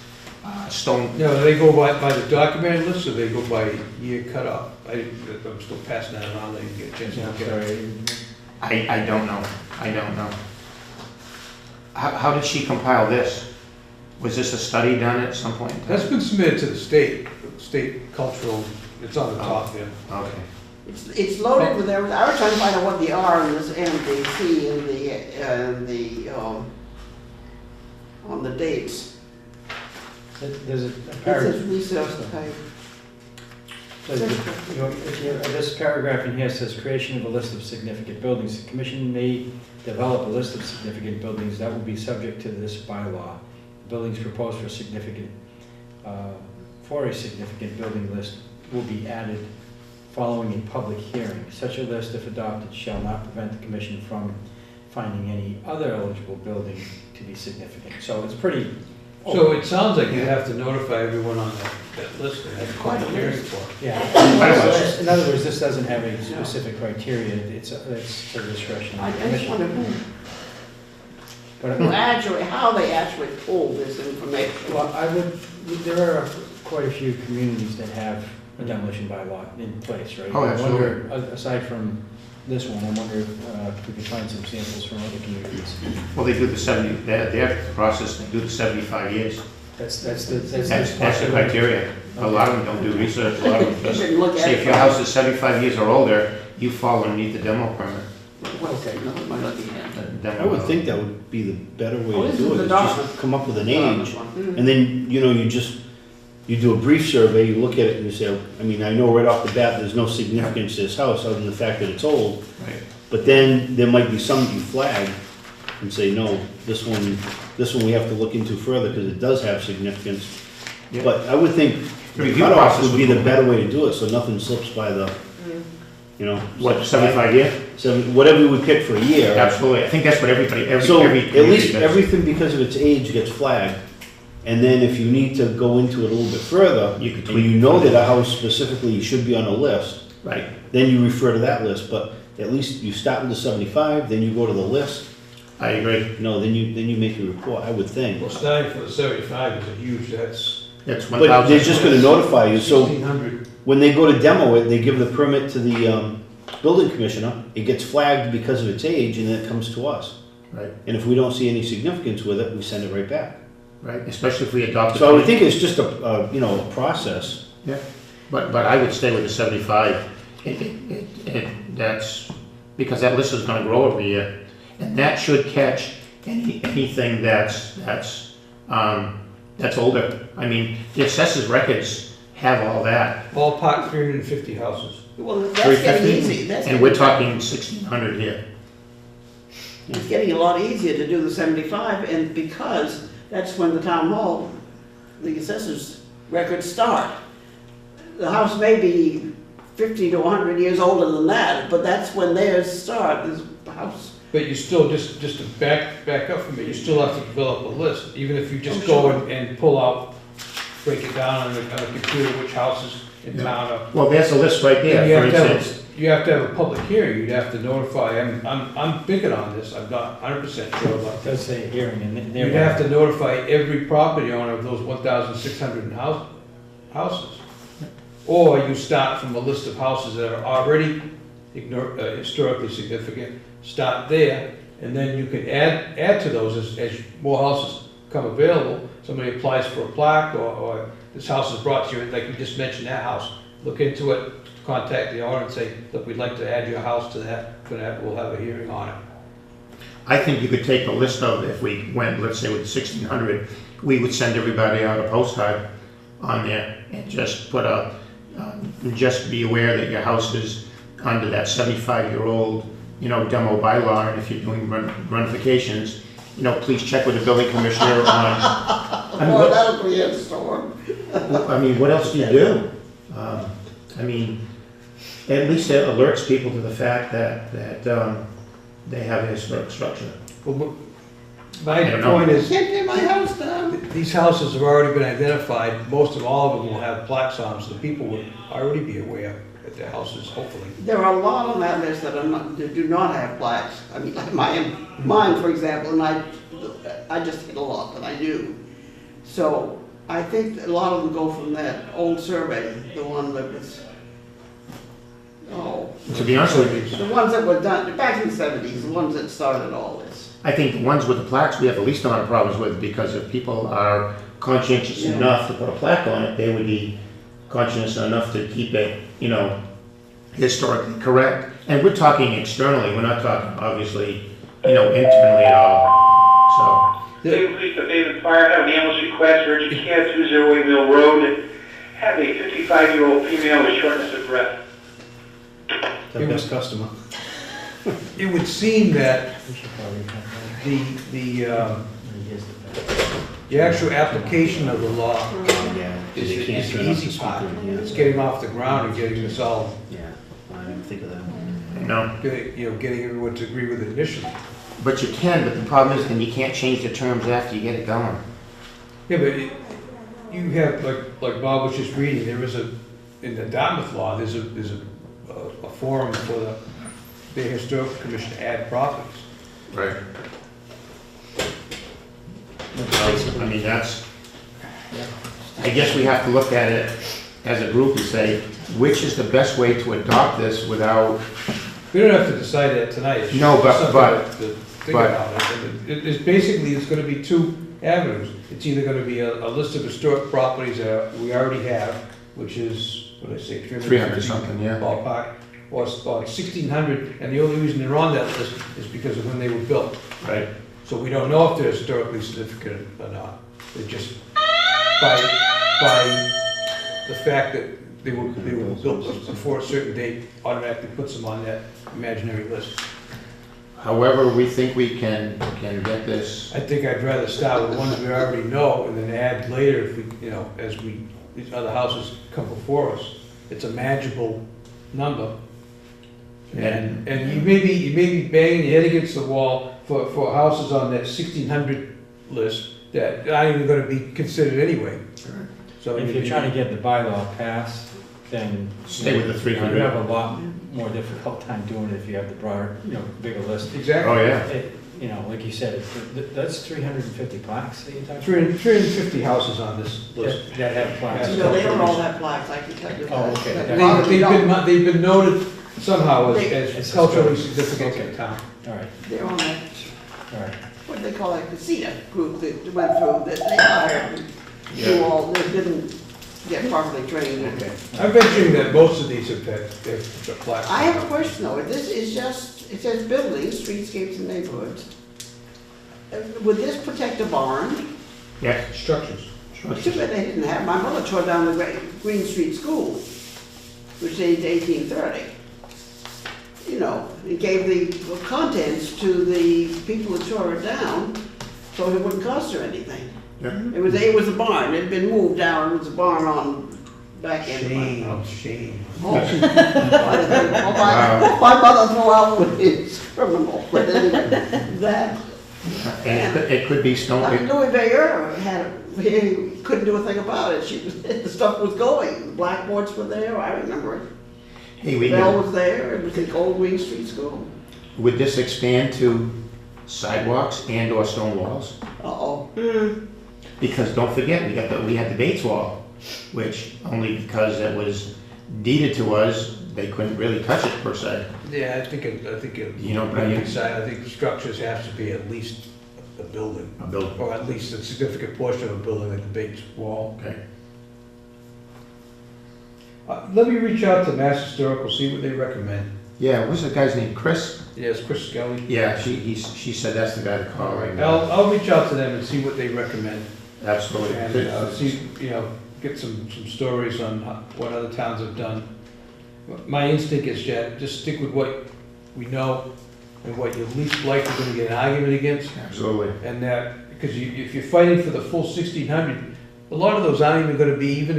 stone. No, they go by the documented list, or they go by year cutoff? I'm still passing that around, let you get a chance to look at it. I don't know. I don't know. How did she compile this? Was this a study done at some point in time? That's been submitted to the state cultural, it's on the top there. Okay. It's loaded with everything. I was trying to find out what the R and the C and on the dates. there's a It paragraph. says research type. This paragraph in here says creation of a list of significant buildings. The commission may develop a list of significant buildings that will be subject to this bylaw. Buildings proposed for a significant building list will be added following a public hearing. Such a list, if adopted, shall not prevent the commission from finding any other eligible building to be significant. So it's pretty. So it sounds like you have to notify everyone on that list and have a public hearing for. Yeah. much. In other words, this doesn't have a specific criteria, it's to the discretion I of the just commission. wonder But, how they actually pulled this information. well, there are quite a few communities that have a demolition bylaw in place, right? Oh, I wonder, absolutely. aside from this one, I wonder if we could find some samples from other communities. Well, they do the 70, their process, they do the 75 years. That's That's the criteria. A lot of them don't do research, a lot of them You just should look at say it. if your house is 75 years or older, you fall underneath the demo permit. Okay, no, am I looking at? then. I would think that would be the better way Oh, to this do is it, the is Dartmouth. just come up with an Dartmouth age. one. And then, you do a brief survey, you look at it and you say, I mean, I know right off the bat, there's no significance to this house other than the fact that it's old. Right. But then there might be some you flag and say, no, this one we have to look into further because it does have significance. Yeah. But I would think the Review cutoff process would be would the be- better way to do it, so nothing slips by the, What, 75 year? So whatever we pick for a year. Absolutely, I think that's what everybody, So every at community least does. everything because of its age gets flagged. And then if you need to go into it a little bit further, You could and tweak you it know further. that a house specifically should be on a list, Right, then you refer to that list. But at least you start with the 75, then you go to the list. I agree. No, then you make your report, I would think. Well, starting for the 75 is a huge, that's That's 1,000. But they're just gonna notify you, so 1,600. when they go to demo it, they give the permit to the building commissioner, it gets flagged because of its age, and then it comes to us. Right, And if we don't see any significance with it, we send it right back. right, especially if we adopt. So I would think it's just a process. But I would stay with the 75. That's, because that list is gonna grow every year. And that should catch anything that's older. I mean, the assessors records have all that. Ballpark 350 houses. Well, that's getting 350, easy. That's And we're getting- talking 1,600 here. It's getting a lot easier to do the 75, and because that's when the town hall, the assessors' records start. The house may be 50 to 100 years older than that, but that's when theirs start, this house. But you still, just to back up from it, you still have to develop a list, even if you just Oh, go sure. and pull out, break it down on a computer, which houses in town are. Well, there's a list right You there, have for to have, instance. you have to have a public hearing, you'd have to notify, I'm thinking on this, I'm not 100% sure about It that. does say hearing and You'd have to notify every property owner of those 1,600 houses. Or you start from a list of houses that are already historically significant, start there, and then you can add to those as more houses come available. Somebody applies for a plaque, or this house is brought to you, like we just mentioned that house, look into it, contact the owner and say, look, we'd like to add your house to that, for that, we'll have a hearing on it. I think you could take the list of, if we went, let's say with 1,600, we would send everybody out a postcard on there and just put just be aware that your house is under that 75-year-old, demo bylaw, and if you're doing runifications, please check with the building commissioner on. I mean, Boy, that'll create a storm. what else do you do? At least it alerts people to the fact that they have a historic structure. Well, I my don't know. point I is, can't tear my house down. these houses have already been identified, most of all of them will have plaques on them, so the people would already be aware that their houses, hopefully. There are a lot on that list that that do not have plaques. I mean, like mine, for example, and I just hit a lot that I knew. So I think a lot of them go from that old survey, the one that was, To be honest with you, the ones that were done back in the 70s, the ones that started all this. I think the ones with the plaques we have the least amount of problems with, because if people are conscientious Yeah. enough to put a plaque on it, they would be conscientious enough to keep it, historically correct. And we're talking externally, we're not talking obviously, internally at all. Cleveland Police Department Fire have an ambulance request, urgent care, 208 Mill Road. Have a 55-year-old female with shortness of breath. The best customer. It would seem that the actual application of the law Yeah. is They the can't turn off the easy part. speaker, yeah. It's getting off the ground and getting this all, Yeah, I didn't think of that. So, no, getting everyone to agree with it initially. but you can, but the problem is then you can't change the terms after you get it going. Yeah, but you have, like Bob was just reading, there is in the Dartmouth law, there's a forum for the Historical Commission to add properties. Right. I guess we have to look at it as a group and say, which is the best way to adopt this without, We don't have to decide that tonight. It's No, just but- something to think about it. It's basically, there's gonna be two avenues. It's either gonna be a list of historic properties that we already have, which is, what did I say, 300 something, yeah. Ballpark, or 1600, and the only reason they're on that list is because of when they were built. Right. So we don't know if they're historically significant or not. They're just, by the fact that they were built before a certain date, automatically puts them on that imaginary list. However, we think we can get this, I think I'd rather start with the ones we already know and then add later if we, as these other houses come before us. It's a manageable number. And you may be banging your head against the wall for houses on that 1600 list that aren't even gonna be considered anyway. So If you're trying to get the bylaw passed, then. Stay with the 300. You have a lot more difficult time doing it if you have the broader, bigger list. Exactly. oh yeah, Like you said, that's 350 plaques that you're talking 350 houses on this about? list. That have plaques. No, they don't all have plaques, I can tell you that. Oh, okay. They've been noted somehow They- as culturally significant in town. All right, They're on that, all right. what do they call it, the CETA group that went through, that they hired, to do all, they didn't get properly trained. I'm venturing that most of these have had their plaques. I have a question though, this is just, it says buildings, streetscapes and neighborhoods. Would this protect a barn? yeah. Structures. Too bad they didn't have, my mother tore down the Green Street School, which dated 1830. It gave the contents to the people that tore it down, so it wouldn't cost her anything. Yeah. It was a barn, it had been moved down, it was a barn on back end. Shame. Oh, my mother threw out with his criminal, but anyway, that, And it could be stone, Louis Bayer he couldn't do a thing about it, the stuff was going, the blackboards were there, I remember it. hey, The bell was there, it was the old Green Street School. would this expand to sidewalks and or stone walls? Uh-oh. Because don't forget, we had the Bates Wall, which only because it was deeded to us, they couldn't really touch it per se. Yeah, I think I think the structures have to be at least a building, A building. or at least a significant portion of a building like the Bates Wall. Okay. Let me reach out to Mass Historical, see what they recommend. Yeah, what's the guy's name? Chris? Yes, Chris Skelly. Yeah, she said that's the guy to call right now. I'll reach out to them and see what they recommend. Absolutely. And see, get some stories on what other towns have done. My instinct is, just stick with what we know and what you're least likely going to get an argument against. Absolutely. And that, because if you're fighting for the full 1,600, a lot of those aren't even going to be, even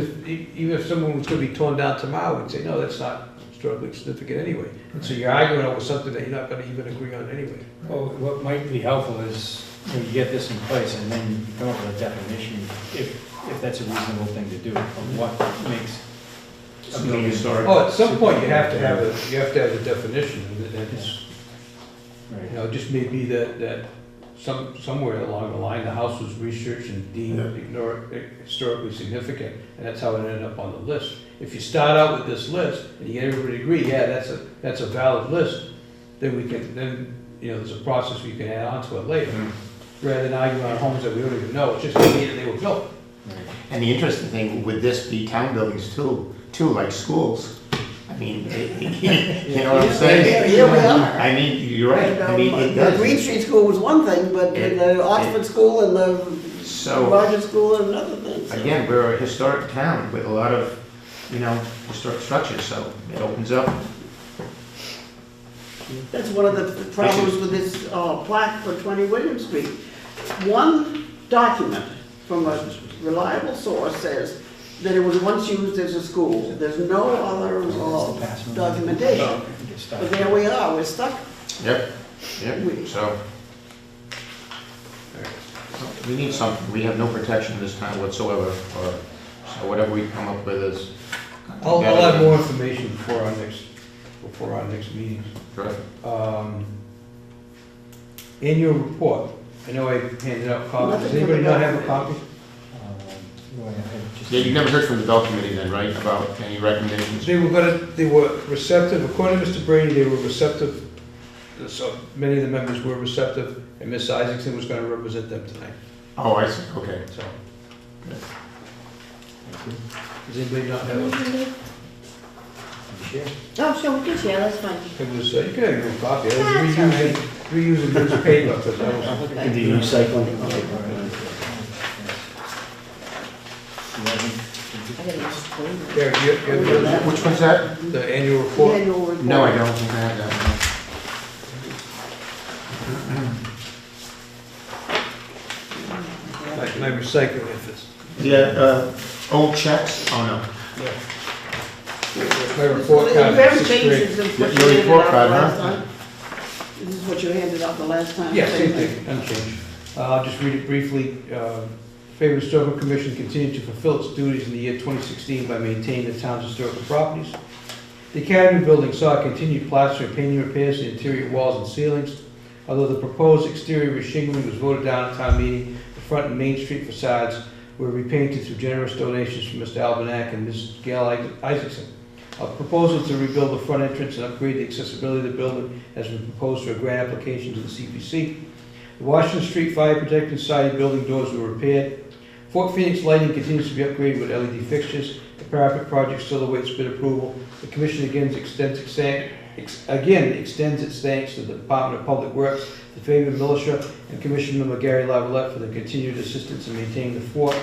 if someone was going to be torn down tomorrow, we'd say, no, that's not historically significant anyway. And so you're arguing over something that you're not going to even agree on anyway. Well, what might be helpful is, you get this in place and then you come up with a definition, if that's a reasonable thing to do, of what makes a Something building. historic. Oh, at some point, you have to have a definition, and it's, Right. it just may be that somewhere along the line, the house was researched and deemed historically significant, and that's how it ended up on the list. If you start out with this list, and you get everybody to agree, yeah, that's a valid list, then there's a process where you can add on to it later, rather than argue on homes that we don't even know, it's just the year they were built. And the interesting thing, would this be town buildings too, like schools? I mean, you know what I'm saying? Here we are. I mean, you're right, I mean, it The Green does. Street School was one thing, but the Oxford School and the So, Rogers School and another thing. So. again, we're a historic town with a lot of, historic structures, so it opens up. That's one of the problems with this plaque for 20 William Street. One document from a reliable source says that it was once used as a school. There's no other documentation. But there we are, we're stuck. Yep, so. We need something, we have no protection in this town whatsoever, so whatever we come up with is. I'll have more information before our next meeting. Right. Annual report, I know I handed out copies, does anybody not have a copy? Yeah, you never heard from the Bell Committee then, right, about any recommendations? They were receptive, according to Mr. Brady, they were receptive, so many of the members were receptive, and Ms. Isaacson was gonna represent them tonight, Oh, I see, okay. so. Does anybody not have share. Oh, sure, we can share, that's fine. It was, you could have your own copy. I was That's all right. reusing newspaper, because I was, In the recycling. I gotta just clean it. Gary, you have Which one's that? the annual The report? annual report. No, I don't think I have that. My recycling efforts. Yeah, old checks? Oh, no. My report card. It very for sixth grade. changes than what Your you handed report out card, the last huh? time. This is what you handed out the last time. Yeah, same thing, unchanged. I'll just read it briefly. Fairfield Historical Commission continued to fulfill its duties in the year 2016 by maintaining the town's historical properties. The Academy building saw continued plaster and painting repairs to the interior walls and ceilings. Although the proposed exterior reshingling was voted down at town meeting, the front and Main Street facades were repainted through generous donations from Mr. Albenack and Mrs. Gail Isaacson. A proposal to rebuild the front entrance and upgrade the accessibility of the building has been proposed for a grant application to the CPC. The Washington Street Fire Protection Society building doors were repaired. Fort Phoenix lighting continues to be upgraded with LED fixtures. The parapet project still awaits bid approval. The commission again extends its thanks to the Department of Public Works, the Fairfield Militia, and Commission Member Gary Lavalette for the continued assistance in maintaining the fort.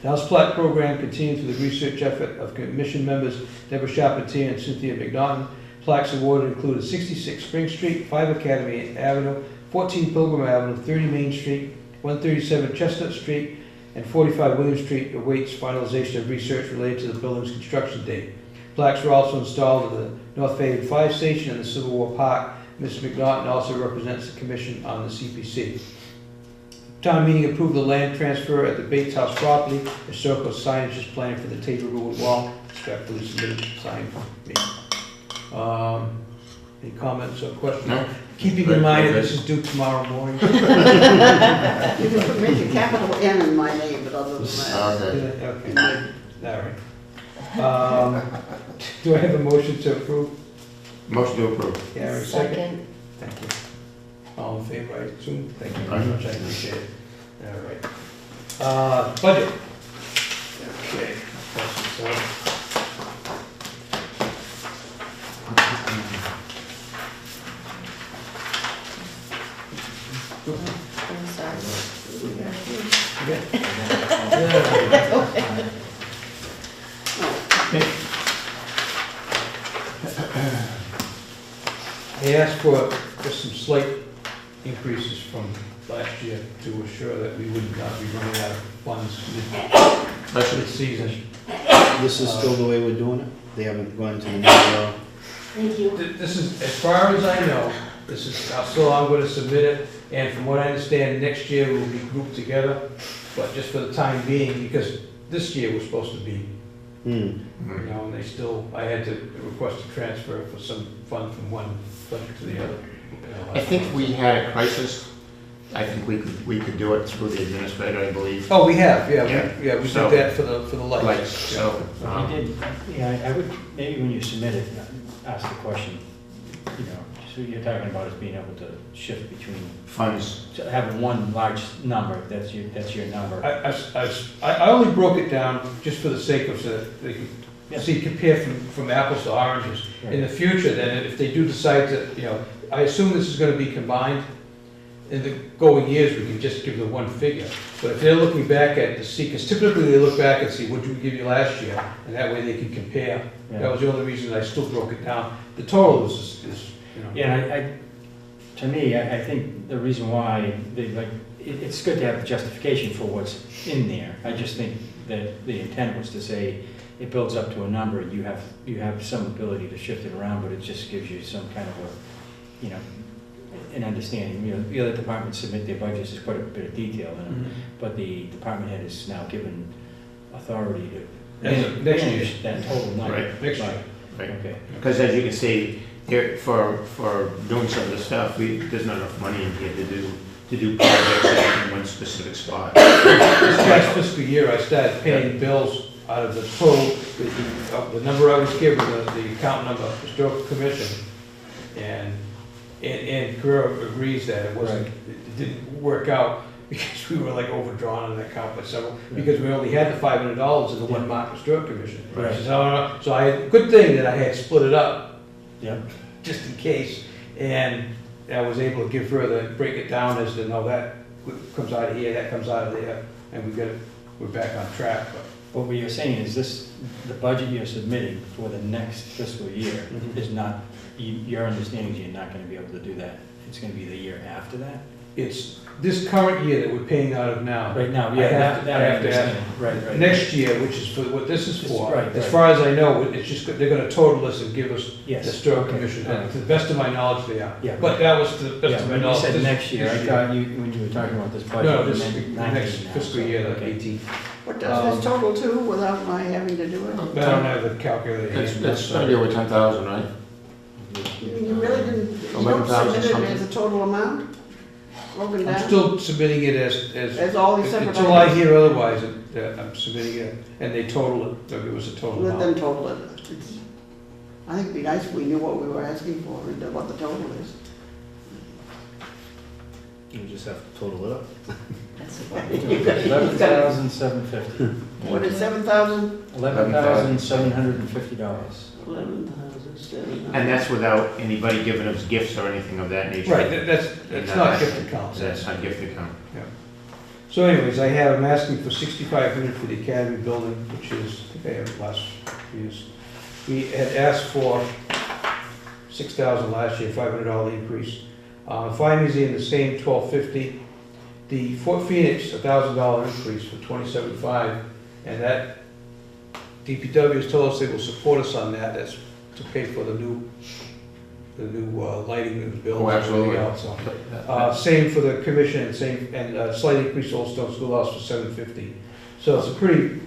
The House Plaque Program continued through the research effort of Commission members Deborah Charpentier and Cynthia McNaughton. Plaques awarded included 66 Spring Street, 5 Academy Avenue, 14 Pilgrim Avenue, 30 Main Street, 137 Chestnut Street, and 45 William Street awaits finalization of research related to the building's construction date. Plaques were also installed at the North Fairfield Fire Station and the Civil War Park. Mrs. McNaughton also represents the commission on the CPC. Town meeting approved the land transfer at the Bates House property. Historical signage is planned for the Tabor Road wall. Respectfully submitted, signed from me. Any comments or questions? No. Keeping in mind that this is due tomorrow morning. You can make a capital N in my name, but other than that. Okay. Okay, all right. Do I have a motion to approve? Motion to approve. Gary, second. Second. Thank you. All in favor, I assume? Thank you Aye. very much, I appreciate it. All right. Budget. Okay. Pass this out. I'm sorry. Okay. I asked for just some slight increases from last year to assure that we would not be running out of funds mid-season. This is still the way we're doing it? They haven't gone to the new, Thank you. This is, as far as I know, this is, still I'm gonna submit it, and from what I understand, next year we'll be grouped together, but just for the time being, because this year was supposed to be, you know, and they still, I had to request a transfer for some fund from one fund to the other. I think if we had a crisis, I think we could do it through the administrator, I believe. Oh, we have, Yeah. we So- did that for the lights. Lights, so, Well, you did, yeah, I would, maybe when you submit it, ask the question, you know, so you're talking about us being able to shift between, funds. so having one large number, that's your number. I only broke it down just for the sake of, so that they Yeah. could see, compare from apples to oranges. In the future, then, if they do decide to, you know, I assume this is gonna be combined. In the going years, we can just give the one figure. But if they're looking back at to see, because typically they look back and see, what did we give you last year? And that way they can compare. That was the only reason I still broke it down. The total is, you know. Yeah, and to me, I think the reason why they, like, it's good to have the justification for what's in there. I just think that the intent was to say, it builds up to a number, you have some ability to shift it around, but it just gives you some kind of a, you know, an understanding. You know, the other departments submit their budgets, there's quite a bit of detail in them, but the department head is now given authority to Next year. manage that total number. Right. Next year. Right. Okay. Because as you can see, here, for doing some of the stuff, there's not enough money in here to do projects in one specific spot. This last fiscal year, I started paying bills out of the total, the number I was given, the account number, historical commission. And Carrera agrees that it wasn't, it didn't work out because we were like overdrawn on that account by several, because we only had the $500 in the one Mark Historic Commission. Right. So I had, good thing that I had split it up, Yeah. just in case, and I was able to give her the, break it down as to, no, that comes out of here, that comes out of there, and we're back on track, but. What you're saying is this, the budget you're submitting for the next fiscal year Mhm. is not, your understanding is you're not gonna be able to do that. It's gonna be the year after that? It's this current year that we're paying out of now. Right now, I yeah, have that to I have to have- understand. Right. Next year, which is for what this is for, Right, as right. far as I know, it's just, they're gonna total us and give us the Yes. Historic Okay. Commission. Yeah. To the best of my knowledge, they are. Yeah. But that was to the best Yeah, of my when you knowledge. said this- next year, I thought you, when you were talking about this budget. No, you this, meant the 19 next now, fiscal so, year, like okay. 18. What does this total to without my having to do it? I don't have the calculator. It's gonna be over 10,000, right? You really didn't, you don't 11,000 submit it something. as a total amount? Broken I'm down? still submitting it as, As all these separate until I items? hear otherwise, I'm submitting it, and they total it, they'll give us a total Let them amount. total it. I think it'd be nice if we knew what we were asking for and what the total is. You just have to total it up. That's the $11,750. What is 7,000? $11,750. 11,700. And that's without anybody giving us gifts or anything of that nature? Right, that's not gift accounts. That's not gift account. So anyways, I'm asking for 6,500 for the Academy building, which is, I think I have last year's. We had asked for 6,000 last year, $500 increase. Fire Museum, the same, 1,250. The Fort Phoenix, $1,000 increase for 27.5, and that DPW has told us they will support us on that. That's to pay for the new lighting of the building. Oh, absolutely. And everything else. Same for the commission, and slight increase to Old Stone Schoolhouse for $750. So it's a pretty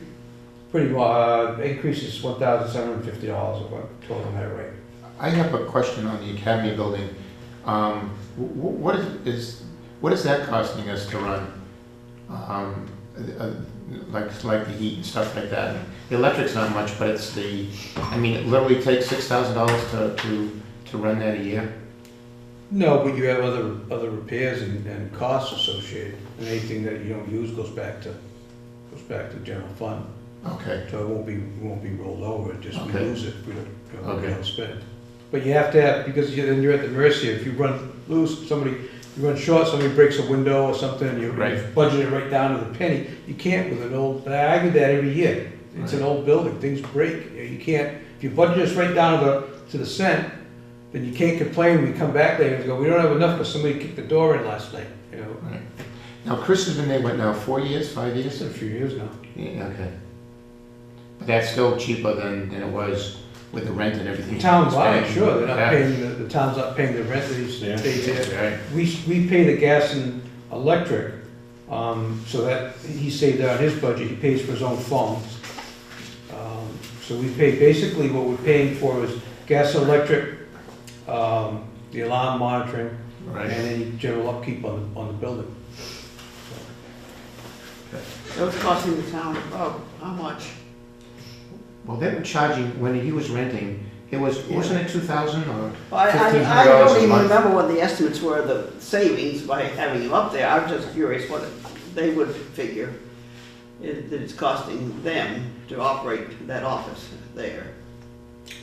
increase is $1,750 of a total net rate. I have a question on the Academy building. What is that costing us to run? Like the heat and stuff like that. The electric's not much, but it's it literally takes $6,000 to run that a year. No, but you have other repairs and costs associated, and anything that you don't use goes back to general fund. Okay. So it won't be rolled over, it just we Okay. lose it, we Okay. don't spend it. But you have to have, because then you're at the mercy, if you run short, somebody breaks a window or something, and you Right. budget it right down to the penny, you can't with an old, and I argue that every year. It's an old building, things break, you can't, if you budget this right down to the cent, then you can't complain when we come back later and go, we don't have enough because somebody kicked the door in last night, you know? Right. Now, Chris has been there, what now, 4 years, 5 years? It's been a few years now. Yeah, okay. But that's still cheaper than it was with the rent and everything. The town's he's buying, paying. sure, they're not Yeah. paying, the town's not paying the rent that he's Yeah. paid there. Right. We pay the gas and electric, so that, he saved out his budget, he pays for his own phones. So we pay, basically what we're paying for is gas and electric, the alarm monitoring, and Right. any general upkeep on the building. So it's costing the town about how much? Well, they were charging, when he was renting, wasn't it 2,000 or I $1,500 don't a even month? remember what the estimates were, the savings by having him up there. I'm just curious what they would figure that it's costing them to operate that office there.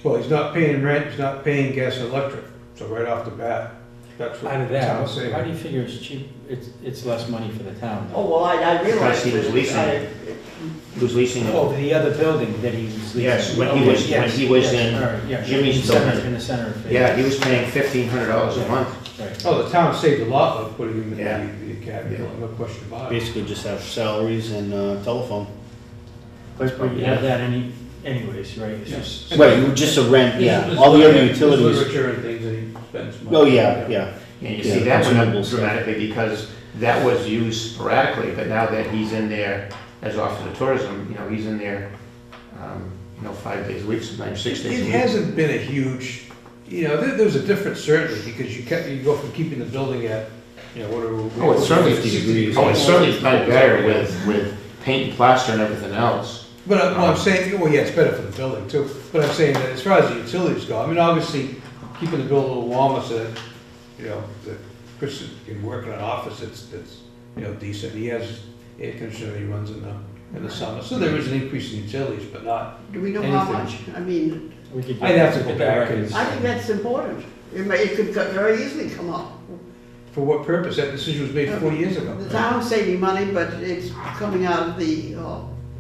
Well, he's not paying rent, he's not paying gas and electric, so right off the bat, that's what Out of the that, town's saving. how do you figure it's cheap, it's less money for the town? Oh, well, I realize. Because he was that leasing it. He was leasing Oh, it. the other building that he was leasing? Yes, when he Okay, was- yes, when he was yes, in all right, yeah, Jimmy's in the center- building. In the center of it. Yeah, he was paying $1,500 a month. Right. Oh, the town saved a lot by putting him in Yeah. the academy, Yeah. no question about it. Basically just have salaries and telephone. But you have that anyways, right? It's Yeah. just- Right, just a rent, yeah. There's All the other literature- there's utilities. literature and things that he spends money. Oh, yeah, yeah. And you Yeah, see, that went up consumables, yeah. dramatically because that was used sporadically, but now that he's in there as Officer of Tourism, he's in there, 5 days a week, sometimes 6 days a It week. hasn't been a huge, there's a difference certainly, because you go from keeping the building at, whatever. Oh, it's certainly 50 degrees. Oh, it's certainly not better with paint and plaster and everything else. But I'm saying, well, yeah, it's better for the building too, but I'm saying that as far as the utilities go, obviously, keeping the building a little warmer so that, that Chris can work in an office that's decent. He has air conditioner he runs in the summer, so there is an increase in utilities, but not, Do we know how much? Anything. I mean, We could I'd have to get go the back records. I think that's important. It could very easily come up. for what purpose? That decision was made 4 years ago. The town's saving money, but it's coming out of the,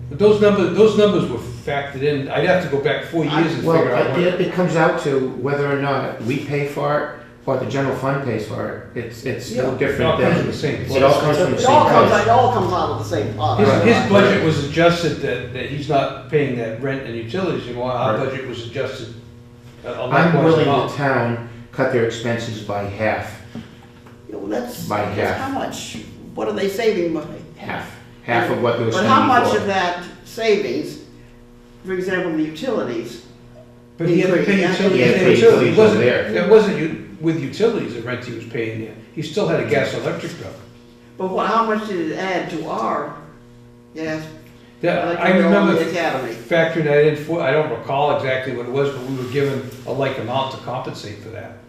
But those numbers were factored in. I'd have to go back 4 years and Well, figure out what. it comes out to whether or not we pay for it or the general fund pays for it. It's Yeah, no it all different comes from than, the same it all comes from the it same all comes, place. it all comes out of the same pot. His budget was adjusted that he's not paying that rent and utilities anymore. Our Right. budget was adjusted a I'm likewise willing amount. the town cut their expenses by half, Yeah, well, that's By half. how much, what are they saving money? half of what they were But spending how much for. of that savings, for example, the utilities, But he had to pay Yeah. utilities. He had to pay It utilities wasn't- over there. It wasn't with utilities, the rent he was paying there. He still had a gas and electric bill. but how much did it add to our, yes, Yeah, I remember the academy? factoring that in I don't recall exactly what it was, but we were given a like amount to compensate for that.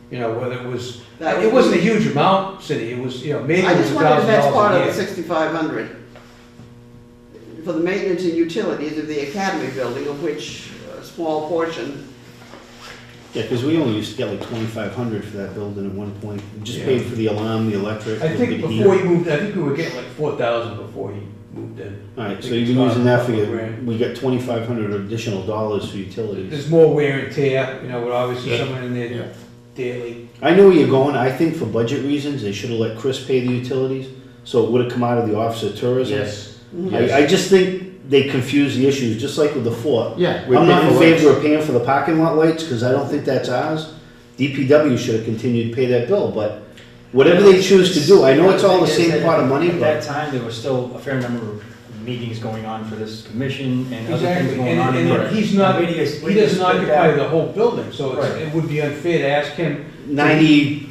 Whether it was, That it would wasn't a be- huge amount, Cindy, it was, maybe I it was just wondered if that's part of the $1,000 a year. 6,500 for the maintenance and utilities of the academy building, of which a small portion. Yeah, because we only used to get like 2,500 for that building at one point. We just Yeah. paid for the alarm, the electric. I the think heater. before he moved, I think we were getting like 4,000 before he moved in. All I right, so think you've been it's using that for about your, $1,000. we got 2,500 additional dollars for utilities. There's more wear and tear, with obviously Yeah. someone in Yeah. there daily. I know where you're going. I think for budget reasons, they should have let Chris pay the utilities, so it would have come out of the Office of Tourism. Yes, I just think they confuse the issues, just like with the fort. yeah. I'm not in favor of paying for the parking lot lights, because I don't think that's ours. DPW should have continued to pay that bill, but whatever they choose to do, I know it's all the same pot of money, At that but time, there was still a fair number of meetings going on for this commission and other things Exactly, going on in there. and he's not, Now, where do you he doesn't split occupy that? the whole building, so Right. it would be unfair to ask him. 80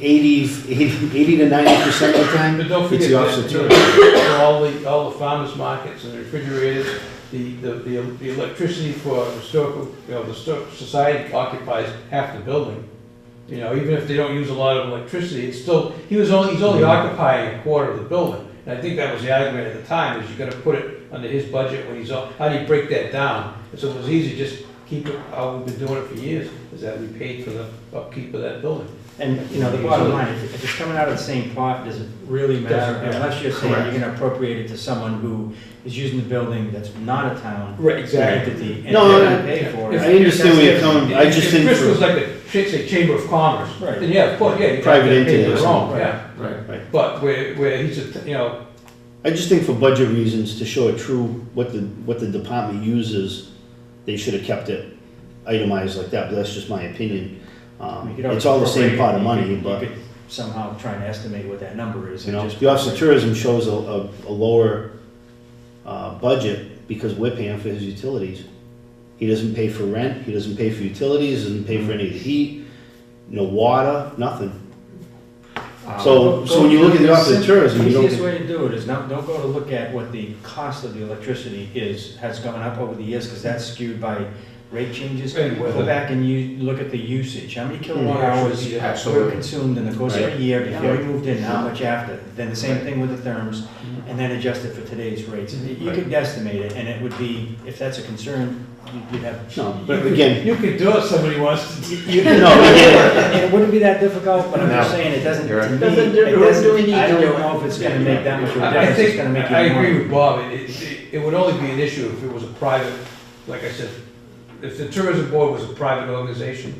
to 90% of the time, But don't it's forget the Office of that, Tourism. for all the farmers markets and refrigerators, the electricity for historical, the historical society occupies half the building. Even if they don't use a lot of electricity, it's still, he's only occupying a quarter of the building. And I think that was the argument at the time, is you're gonna put it under his budget when he's on, how do you break that down? And so it was easy, just keep it, how we've been doing it for years, is that we paid for the upkeep of that building. And, the bottom line, if it's coming out of the same pot, does it really matter? Doesn't matter. Unless you're saying Correct. you're gonna appropriate it to someone who is using the building that's not a town Right, entity, and No, they're no, gonna pay for I it. understand where you're coming, I just If think Chris was for, like say Chamber of Commerce, Right. then yeah, of course, yeah, you Private have to pay entity or their own, something. yeah. Right. But where he's I just think for budget reasons, to show a true, what the department uses, they should have kept it itemized like that, but that's just my opinion. You could always It's all the same appropriate pot it. of You money, could- but, You could somehow try and estimate what that number is. you and know, just- the Office of Tourism shows a lower, budget because we're paying for his utilities. He doesn't pay for rent, he doesn't pay for utilities, doesn't pay for any of the heat, no water, nothing. So when you look at the Office of Tourism, you The don't. easiest way to do it is don't go to look at what the cost of the electricity has gone up over the years, because that's skewed by rate changes. And weather. Go back and you look at the usage, how many kilowatt hours were Absolutely. consumed in the course of a year before we moved in, how much after. Then the same thing with the therms, and then adjust it for today's rates. You could estimate it, and it would be, if that's a concern, you'd have. No, but again, You could do it, somebody wants to. no, again, And it wouldn't be that difficult, but I'm just No. saying, it doesn't, You're to me, right. Doesn't do- it do we need doesn't, I to don't do it? know if it's gonna make that much of a I difference, it's think, gonna make you I agree more. with Bob, it would only be an issue if it was a private, like I said, if the tourism board was a private organization,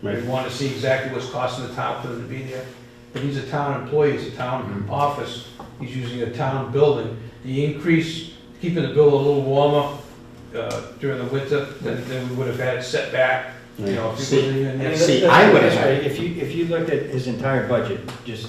Right. we'd want to see exactly what's costing the town for them to be there. But he's a town employee, it's a town office, he's using a town building. The increase, keeping the bill a little warmer during the winter, then we would have had it set back, if it was See, even I mean, there. See, let's I put it would this have- way, if you looked at his entire budget, just,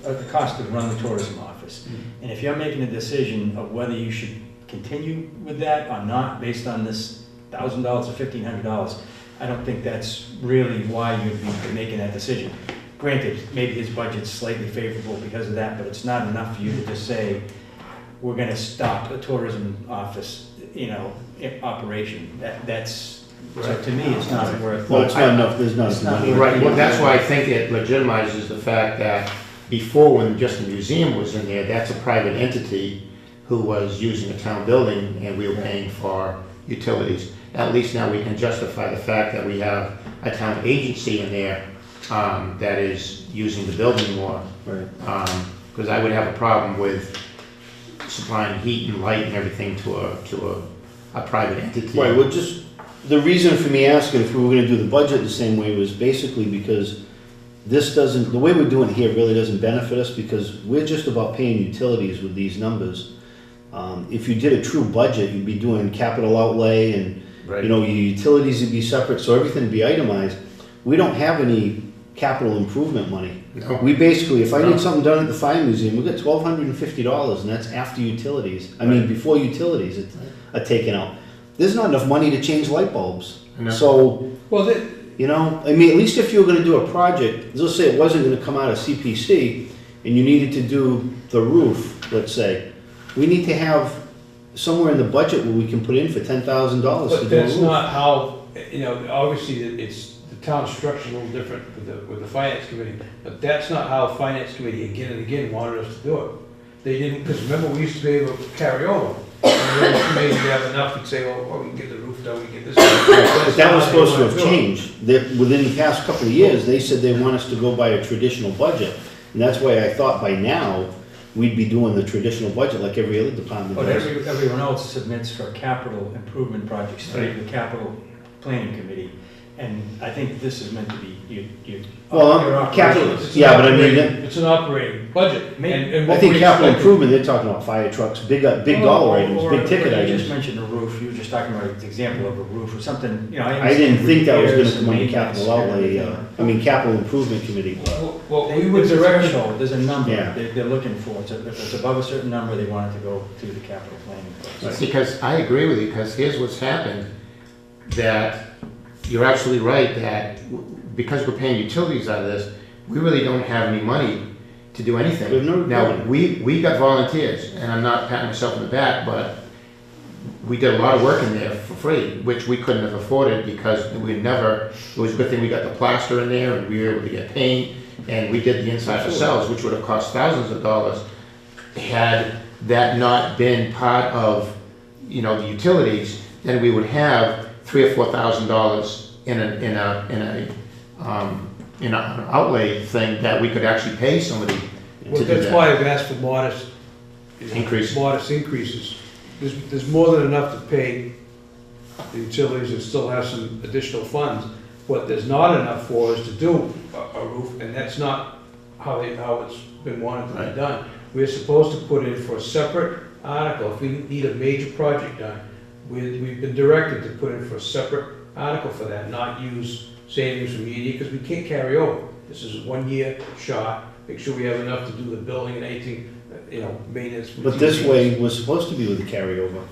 the cost to run the tourism office, and if you're making a decision of whether you should continue with that or not, based on this $1,000 or $1,500, I don't think that's really why you'd be making that decision. Granted, maybe his budget's slightly favorable because of that, but it's not enough for you to just say, we're gonna stop a tourism office, operation. That's, so to me, it's not worth. well, it's not enough, there's not It's enough not money. Right, well, that's why I think it legitimizes the fact that before, when just the museum was in there, that's a private entity who was using a town building, and we were paying for utilities. At least now we can justify the fact that we have a town agency in there that is using the building more. Right. Because I would have a problem with supplying heat and light and everything to a private entity. Right, well, just, the reason for me asking if we were gonna do the budget the same way was basically because this doesn't, the way we're doing it here really doesn't benefit us, because we're just about paying utilities with these numbers. If you did a true budget, you'd be doing capital outlay and, you know, your utilities would be separate, so everything would be itemized. We don't have any capital improvement money. No. We basically, if I No. need something done at the fire museum, we got $1,250, and that's after utilities. I mean, before utilities are taken out. There's not enough money to change light bulbs. No. So, Well, you know, I mean, at least if you were gonna do a project, let's say it wasn't gonna come out of CPC, and you needed to do the roof, let's say, we need to have somewhere in the budget where we can put in for $10,000 to but do a that's roof. not how, you know, obviously, it's, the town structure's a little different with the finance committee, but that's not how finance committee again and again wanted us to do it. They didn't, because remember, we used to be able to carry over. And then maybe we have enough and say, oh, we can get the roof done, we can get this done. But that was supposed to have changed. Within the past couple of years, they said they want us to go by a traditional budget. And that's why I thought by now, we'd be doing the traditional budget like every other department But does. everyone else submits for capital improvement projects to the capital planning committee. And I think this is meant to be your Well, capital, operations. yeah, but I mean, It's an operating budget. And I what think we capital expected- improvement, they're talking about fire trucks, big dollar items, big ticket You items. just mentioned a roof, you were just talking about an example of a roof or something, you know. I didn't think that was gonna repairs come under and capital maintenance outlay, and I mean, capital improvement committee. Well, we would There's a direct, threshold, there's a number Yeah. they're looking for. So if it's above a certain number, they want it to go to the capital planning process. Because I agree with you, because here's what's happened, that you're absolutely right, that because we're paying utilities out of this, we really don't have any money to do anything. We have no Now, money. we got volunteers, and I'm not patting myself on the back, but we did a lot of work in there for free, which we couldn't have afforded because we never, it was a good thing we got the plaster in there and we were able to get paint, and we did the inside ourselves, which would have cost thousands of dollars. Had that not been part of, you know, the utilities, then we would have $3,000 or $4,000 in an outlay thing that we could actually pay somebody well, to do that's that. why I've asked for modest. Increase. Modest increases. There's more than enough to pay the utilities and still have some additional funds. What there's not enough for is to do a roof, and that's not how it's been wanted to Right. be done. We're supposed to put in for a separate article, if we need a major project done, we've been directed to put in for a separate article for that, not use savings from year to year, because we can't carry over. This is a 1 year shot, make sure we have enough to do the building and anything, you know, maintenance. But this way was supposed to be with the carryover.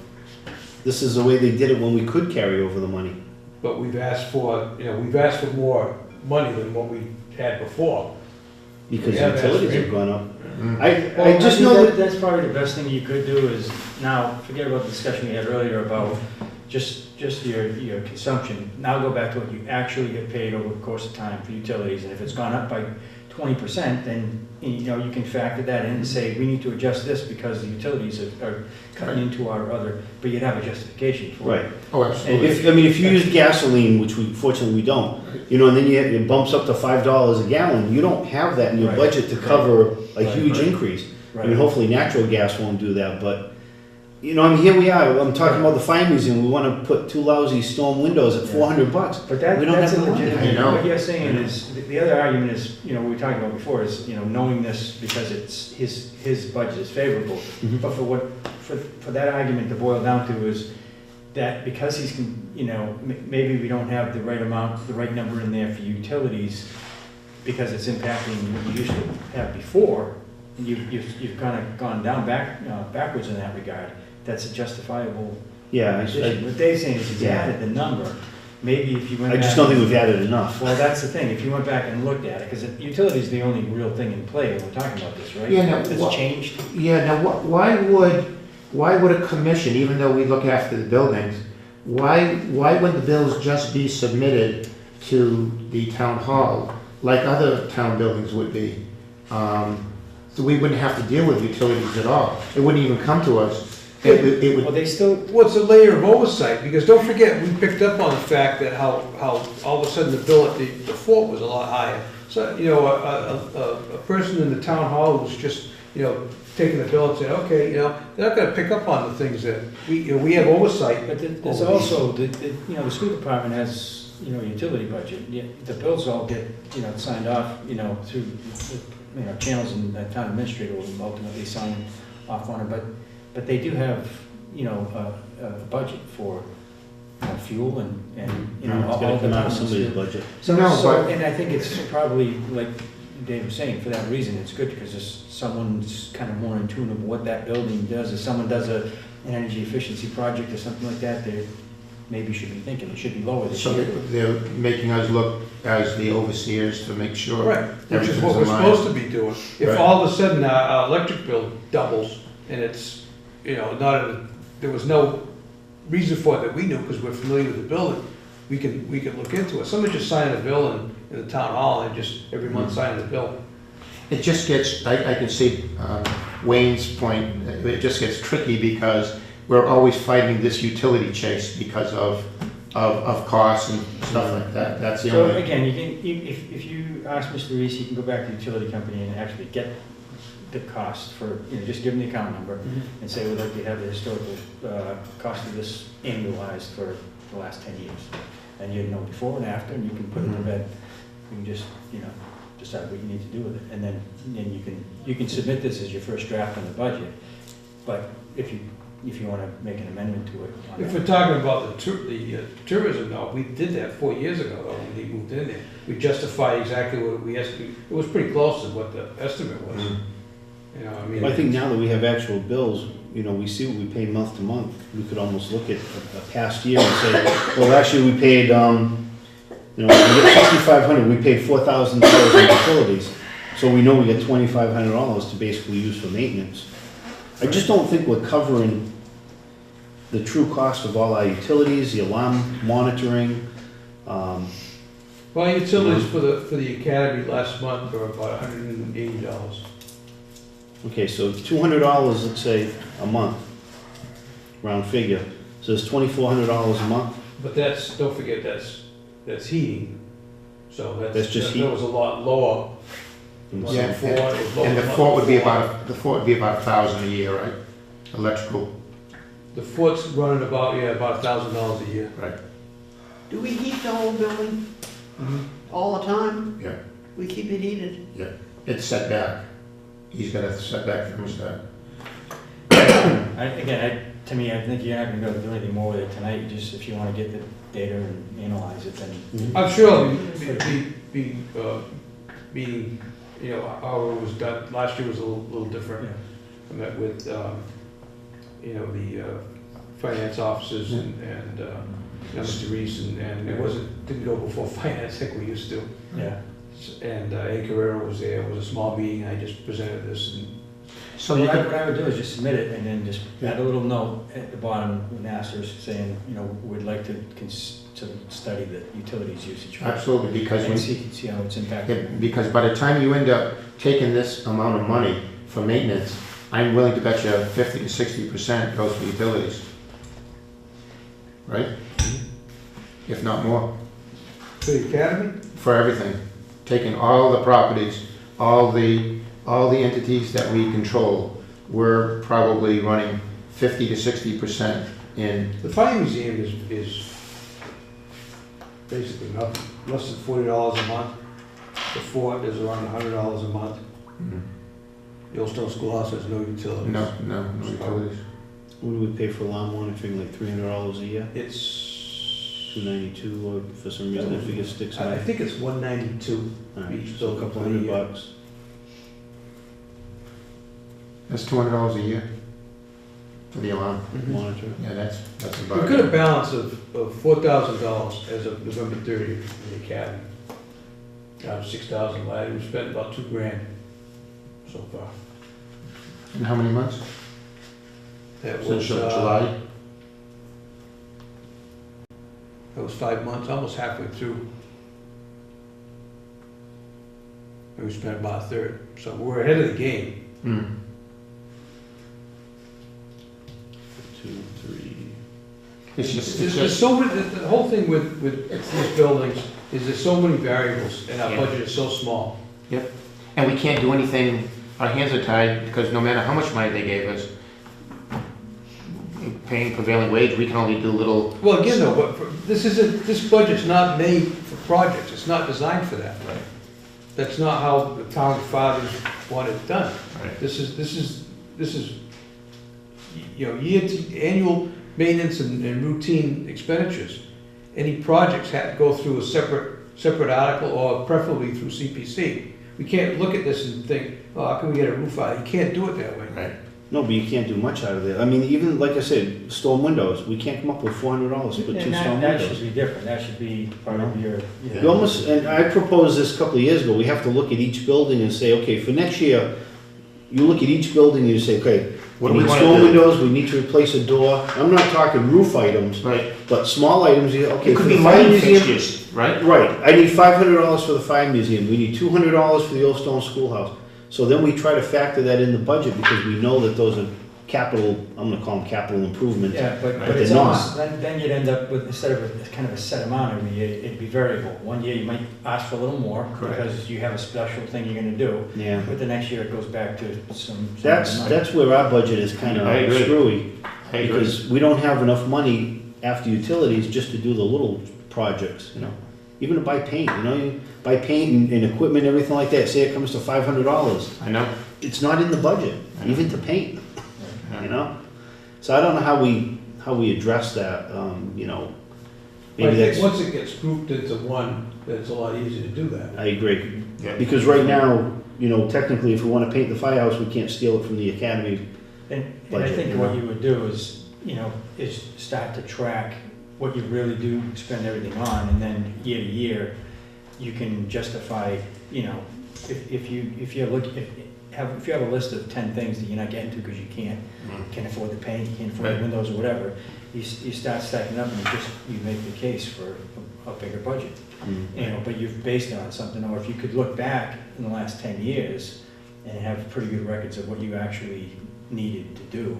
This is the way they did it when we could carry over the money. But we've asked for, you know, we've asked for more money than what we had before. Because Yeah, that's utilities right. have gone up. Mm. I just know that, That's probably the best thing you could do is, now, forget about the discussion we had earlier about just your consumption. Now go back to what you actually get paid over the course of time for utilities, and if it's gone up by 20%, then, you know, you can factor that in and say, we need to adjust this because the utilities are cutting into our other, but you'd have a justification for it. right. Oh, absolutely. If you use gasoline, which fortunately we don't, you know, and then it bumps up to $5 a gallon, you don't have that in your Right. budget to cover a Right. huge Right. increase. I mean, Right. hopefully natural gas won't do that, but, you know, I mean, here we are, I'm talking about the fire museum, we wanna put 2 lousy storm windows at $400. But that, We don't that's a have the money. I legitimate, know. what you're saying is, the other argument is, you know, we were talking about before, is, you know, knowing this because it's, his budget is favorable. Mhm. But for that argument to boil down to is that because he's, you know, maybe we don't have the right amount, the right number in there for utilities, because it's impacting what you used to have before, you've kind of gone down backwards in that regard. That's a justifiable Yeah, addition. What Dave's saying is he's Yeah. added the number, maybe if you went I back. just don't think we've added enough. Well, that's the thing, if you went back and looked at it, because utility's the only real thing in play when we're talking about this, right? Yeah, no, It's what- changed. Yeah, now, why would a commission, even though we look after the buildings, why would the bills just be submitted to the town hall like other town buildings would be? so we wouldn't have to deal with utilities at all. It wouldn't even come to us. It Well, would, they still, Well, it's a layer of oversight, because don't forget, we picked up on the fact that how all of a sudden the bill at the fort was a lot higher. So, you know, a person in the town hall who's just, you know, taking the bill and saying, okay, you know, they're not gonna pick up on the things that, we have oversight. but there's over these. also, you know, the school department has, you know, a utility budget. Yeah, the bills all get, you know, signed off, you know, through, you know, channels, and the town administrator will ultimately sign off on it, but they do have, you know, a budget for, you know, fuel and, you know, It's all gotta the come out of departments somebody's do. budget. So, No, so, but- and I think it's probably, like Dave was saying, for that reason, it's good, because if someone's kind of more in tune of what that building does. If someone does an energy efficiency project or something like that, they maybe should be thinking it should be lower this so year. they're making us look as the overseers to make sure. Right, which is everything's what we're in line. supposed to be doing. If Right. all of a sudden our electric bill doubles, and it's, you know, there was no reason for it that we knew, because we're familiar with the building, we can look into it. Someone just signed a bill in the town hall, and just every month signing the bill. It just gets, I can see Wayne's point, it just gets tricky because we're always fighting this utility chase because of costs and stuff like that. That's the So only, again, if you ask Mr. Reese, you can go back to the utility company and actually get the cost for, you know, just give them the account number and say, we'd like to have the historical cost of this annualized for the last 10 years. And you'd know before and after, and you can put it in bed. You can just, you know, decide what you need to do with it. And then you can submit this as your first draft on the budget. But if you want to make an amendment to it. on If that- we're talking about the tourism, though, we did that 4 years ago, though, when they moved in there. We justified exactly what we estimated. It was pretty close to what the estimate was. You know, I mean. I think now that we have actual bills, you know, we see what we pay month to month, we could almost look at a past year and say, well, actually, we paid, you know, we get $6,500, we paid $4,000 in utilities, so we know we get $2,500 to basically use for maintenance. I just don't think we're covering the true cost of all our utilities, the alarm monitoring. Well, utilities for the academy last month were about $180. Okay, so $200, let's say, a month, round figure, so it's $2,400 a month. But don't forget, that's heating. So That's just that heat? was a lot lower. Yeah, Fort, it was lower and the than fort would be Fort. about $1,000 a year, right? Electrical, The fort's running about $1,000 a year. right? Do we heat the whole building Mhm. all the time? Yeah, We keep it heated? it's set back. He's got a setback thermostat. To me, I think you're not going to be able to do anything more with it tonight. Just if you want to get the data and analyze it, then I'm sure being, you know, how it was done, last year was a little different. I met with, you know, the finance officers and Mr. Reese, and it didn't go before finance like we used to. yeah. And Ed Carrero was there, it was a small meeting, I just presented this, and So So you what could, I would do is just submit it and then just add a little note at the bottom with Nassers saying, you know, we'd like to study the utilities usage. first. absolutely, because And when, see how it's impacting. because by the time you end up taking this amount of money for maintenance, I'm willing to bet you 50 to 60% goes for utilities. Right? If not more, for the academy, for everything. Taking all the properties, all the entities that we control, we're probably running 50 to 60% in, the fire museum is basically nothing, less than $40 a month. The fort is around $100 a month. The Old Stone Schoolhouse has no utilities. no utilities. What do we pay for alarm monitoring, like $300 a year? It's, $292, or for some reason that figure sticks I out. think it's $192. All right, each so a building couple for the year. $100. That's $200 a year for the alarm. Monitor. Yeah, that's We've about got it. a balance of $4,000 as of November 30th in the academy. Out of 6,000 last, we spent about $2,000 so far. In how many months? That Since was, July? That was 5 months, almost halfway through. and we spent about a third. So we're ahead of the game. Hmm. 2, 3. It's just, There's so many, the whole thing with these buildings is there's so many variables, and our Yeah. budget is so small. and we can't do anything, our hands are tied, because no matter how much money they gave us, paying prevailing wage, we can only do little. Well, again, though, this budget's not made for projects, it's not designed for that. Right. That's not how the town fathers want it done. Right. This is, you know, annual maintenance and routine expenditures. Any projects have to go through a separate article, or preferably through CPC. We can't look at this and think, oh, how can we get a roof out? You can't do it that way. Right. No, but you can't do much out of it. I mean, even like I said, storm windows, we can't come up with $400 to put 2 And storm that windows. should be different, that should be part of your, You almost, and I proposed this a couple of years ago, we have to look at each building and say, okay, for next year, you look at each building and you say, okay, What do we we need wanna storm do? windows, we need to replace a door. I'm not talking roof items, Right. but small items, okay, It for could the be fire lighting museum. fixtures, right? Right, I need $500 for the fire museum, we need $200 for the Old Stone Schoolhouse. So then we try to factor that in the budget because we know that those are capital, I'm gonna call them capital improvements. yeah, but But it's they're not. almost, then you'd end up with, instead of a kind of a set amount every year, it'd be variable. One year you might ask for a little more Correct. because you have a special thing you're gonna do, Yeah, but the next year it goes back to some. that's where our budget is kind I of agree. screwy. I agree. Because we don't have enough money after utilities just to do the little projects, you know? Even to buy paint, you know, you buy paint and equipment, everything like that, say it comes to $500. I know. It's not in the budget, even to paint, you know? So I don't know how we address that, you know? But I Maybe think that's, once it gets grouped into one, then it's a lot easier to do that. I agree. Yeah. Because right now, you know, technically, if we wanna paint the firehouse, we can't steal it from the academy. And I Budget, think you what know. you would do is, you know, is start to track what you really do spend everything on, and then year to year, you can justify, you know, if you have a list of 10 things that you're not getting to because you can't afford the paint, you can't afford the Right. windows or whatever, you start stacking up and you make the case for a bigger budget. You know, but you've based it on something, or if you could look back in the last 10 years and have pretty good records of what you actually needed to do,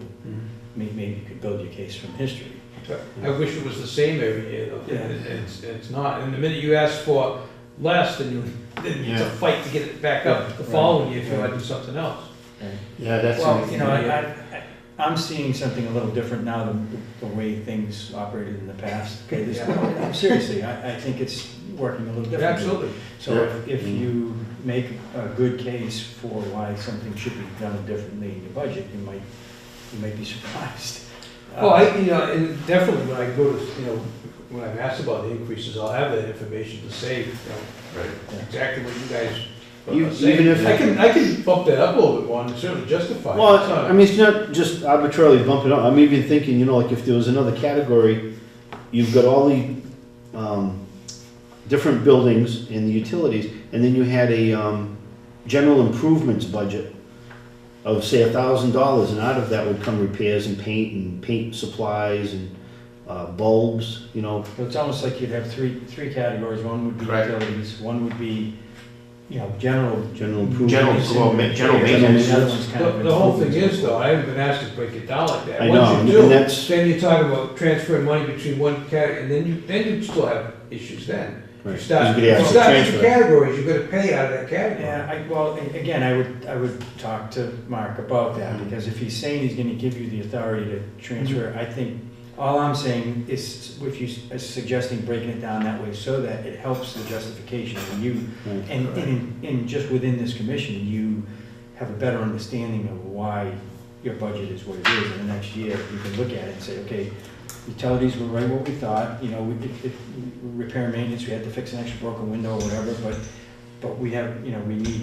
maybe you could build your case from history. I wish it was the same every year, though. Yeah. It's not. And the minute you ask for less, then it's a Yeah. fight to get it back up the following year if you want to do something else. Yeah, that's. Well, you know, I'm seeing something a little different now than the way things operated in the past. Okay, seriously, I think it's working a little differently. Absolutely. So if you make a good case for why something should be done differently in your budget, you might be surprised. Well, and definitely when I go to, when I'm asked about the increases, I'll have that information to say, exactly what you guys are saying. Even if- I can bump that up a little bit more and certainly justify it. Well, It's not- I mean, it's not just arbitrarily bumping up. I'm even thinking, you know, like if there was another category, you've got all the different buildings and the utilities, and then you had a general improvements budget of, say, $1,000, and out of that would come repairs and paint supplies and bulbs, you know. So it's almost like you'd have three categories. One would be Correct. utilities, one would be, you know, general. General improvement. General maintenance. maintenance. The other one's kind of The whole thing improvements. is, though, I haven't been asked to break it down like that. I know, Once and you do, that's- then you talk about transferring money between one category, and then you still have issues then. Right. You start, 'Cause you could you actually start with transfer. the categories, you're gonna pay out of that category. Yeah, well, again, I would talk to Mark about that, because if he's saying he's gonna give you the authority to transfer, I think, all I'm saying is, if you are suggesting breaking it down that way, so that it helps the justification, and you, Right. and just within this commission, you have a better understanding of why your budget is what it is, and the next year, you can look at it and say, okay, utilities were right what we thought, you know, repair and maintenance, we had to fix an extra broken window or whatever, but we have, you know, we need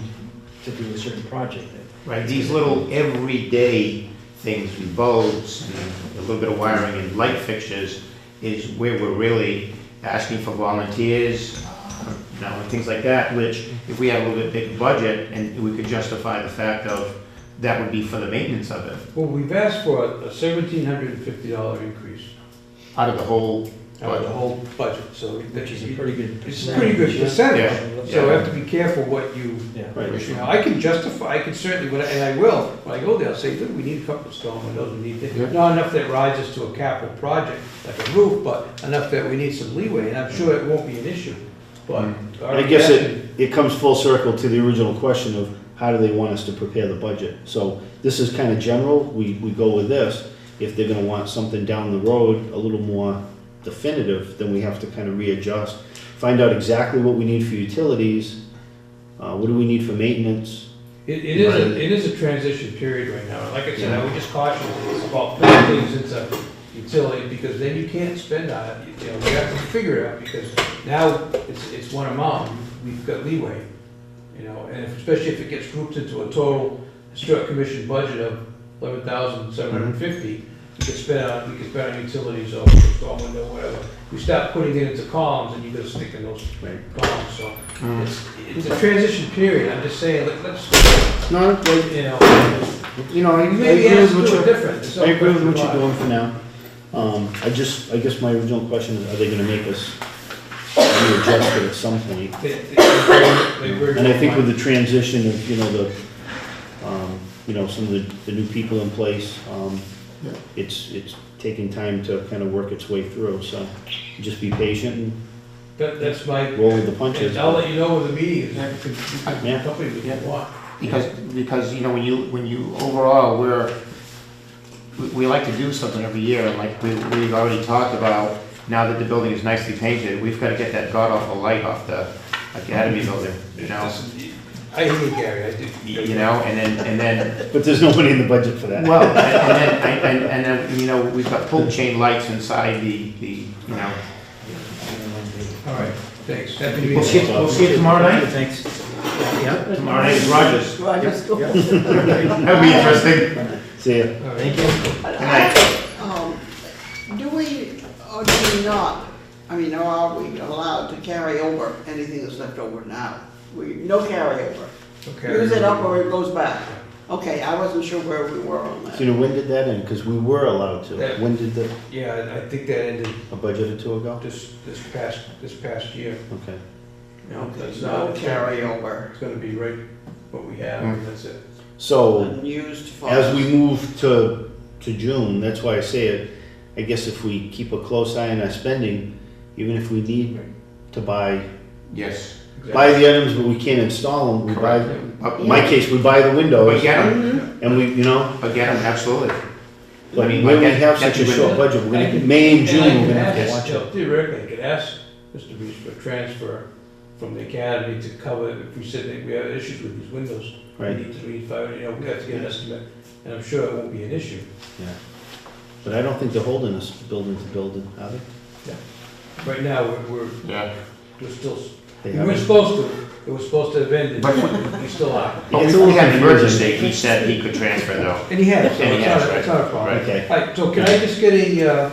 to do a certain project. Right, these little everyday things, with bulbs and a little bit of wiring and light fixtures is where we're really asking for volunteers, and things like that, which if we had a little bit bigger budget and we could justify the fact of that would be for the maintenance of it, Well, we've asked for a $1,750 increase. out of the whole out of the whole budget, so. Which is a pretty good It's a pretty good percentage. percentage, so we have to be careful what you, Yeah. Right. you know, I can justify, I can certainly, and I will, when I go there, I'll say, look, we need a couple of stone windows, we need, Yeah. not enough that rises to a capital project, like a roof, but enough that we need some leeway, and I'm sure it won't be an issue, but. I guess it comes full circle to the original question of how do they want us to prepare the budget? So this is kind of general, we go with this. If they're gonna want something down the road, a little more definitive, then we have to kind of readjust. Find out exactly what we need for utilities, what do we need for maintenance. It is a transition period right now, like I said, I would just caution about putting things into utility, because then you can't spend on it, you know, we have to figure it out, because now it's one amount, we've got leeway, you know, and especially if it gets grouped into a total historic commission budget of 11,750, we could spend on utilities or storm window, whatever. We start putting it into columns, and you gotta stick in those columns, so it's a transition period, I'm just saying, let's, No, you know. you know, I Maybe agree ask with to do what it you're, different. There's no I agree with what question you're about doing for now. I guess my original question is, are they gonna make us readjust it at some point? it. And I think with the transition of, you know, some of the new people in place, it's taking time to kind of work its way through, so just be patient and That's my. roll with the punches. And I'll let you know when the meeting is, you can Yeah. accompany me if you want. Because, you know, when you overall, we like to do something every year, and like we've already talked about, now that the building is nicely painted, we've got to get that god-awful light off the Academy building, you know? I hear you, Gary, I do. You know, and then, But there's no money in the budget for that. well, and then, you know, we've got pull chain lights inside the, you know. All right, thanks. Happy New We'll see, Year. we'll see you tomorrow night. Thanks. Yeah, tomorrow night is Rogers. Rogers School. That'll be interesting. See ya. All right. Thank you. Good night. Do we, or do we not, I mean, or are we allowed to carry over anything that's left over now? No carryover. Okay. Use it up or it goes back. Okay, I wasn't sure where we were on So that. you know, when did that end? Because we were allowed to. That- When did Yeah, I think that ended a budget or two ago? this past year. Okay. You know, that's No not, carryover. it's gonna be right what we have, and that's it. So, Unused funds. as we move to June, that's why I say it, I guess if we keep a close eye on our spending, even if we need to buy Yes. the items but we can't install them, we buy, But in my case, we buy the windows, get them, and we, you know, but get them, absolutely. but I mean, when we get- have get such a the short window. budget, we're gonna, May and June, we're gonna have to watch it. Theoretically, I could ask Mr. Beach for a transfer from the academy to cover, if we said that we have issues with these windows. Right. We need to refire, you know, we have to get an estimate, and I'm sure it won't be an issue. Yeah. But I don't think they're holding us building to building, are they? Right now, we're Yeah. still, They we were haven't. supposed to, it was supposed to have ended, But- we still are. But It's a we little had an confusing. emergency, he said he could transfer though. And he has, so And he it's has, not, right. it's not a problem. Right. Okay. All right, so can I just get a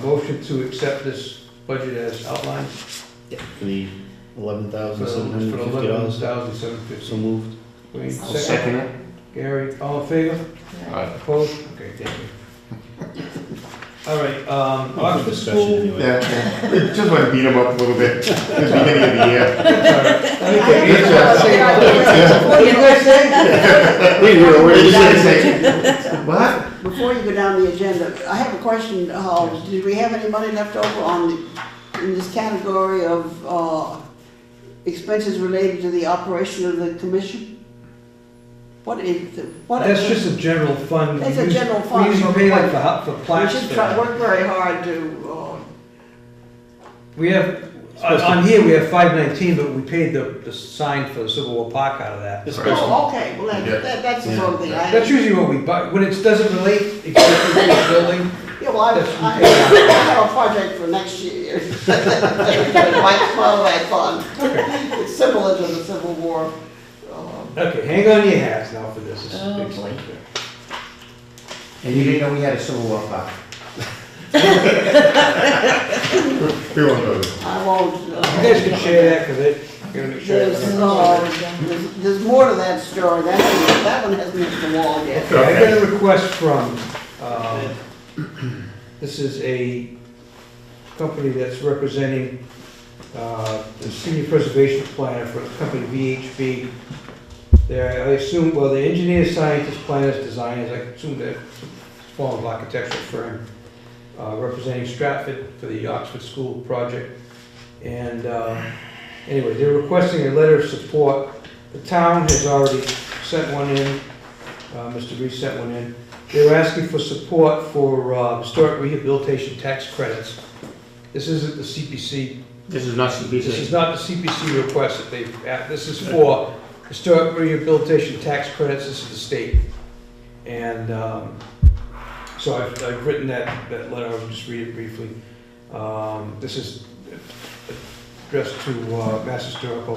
motion to accept this budget as outlined? For the For $11,750. So $11,750. moved. Wayne, I'll second it. Gary, all in favor? Aye. Opposed? Okay, thank you. All right, Oxford Discussion School. anyway. Yeah, just want to beat him up a little bit, at the beginning of the year. What do you guys say? What did you say? What? Before you go down the agenda, I have a question. Did we have any money left over in this category of expenses related to the operation of the commission? What is, what? That's just a general fund. It's a general fund. We usually pay like for We plaques. should try, work very hard to, We have, on here, we have 519, but we paid the sign for the Civil War Park out of that. oh, okay, well, Yeah. that's the sort of thing That's I, usually what we buy, when it doesn't relate exactly to the building. yeah, well, I have a project for next year. Might smile that fun. It's similar to the Civil War. Okay, hang on to your hats now for this. This is a big Oh, boy. stuff. And you didn't know we had a Civil War park? We won't go there. I won't. You guys can share that, because it, you're gonna share it. There's more to that story. That one hasn't hit the wall yet. Okay, I got a request from, this is a company that's representing the senior preservation planner for the company VHB. They're, I assume, well, the engineers, scientists, planners, designers, I assume they're a form of architectural firm, representing Stratford for the Oxford School project. And anyway, they're requesting a letter of support. The town has already sent one in, Mr. Reese sent one in. They're asking for support for historic rehabilitation tax credits. This isn't the CPC. This is not CPC. This is not the CPC request that they've, this is for historic rehabilitation tax credits. This is the state. And so I've written that letter. I'll just read it briefly. This is addressed to Mass Historical.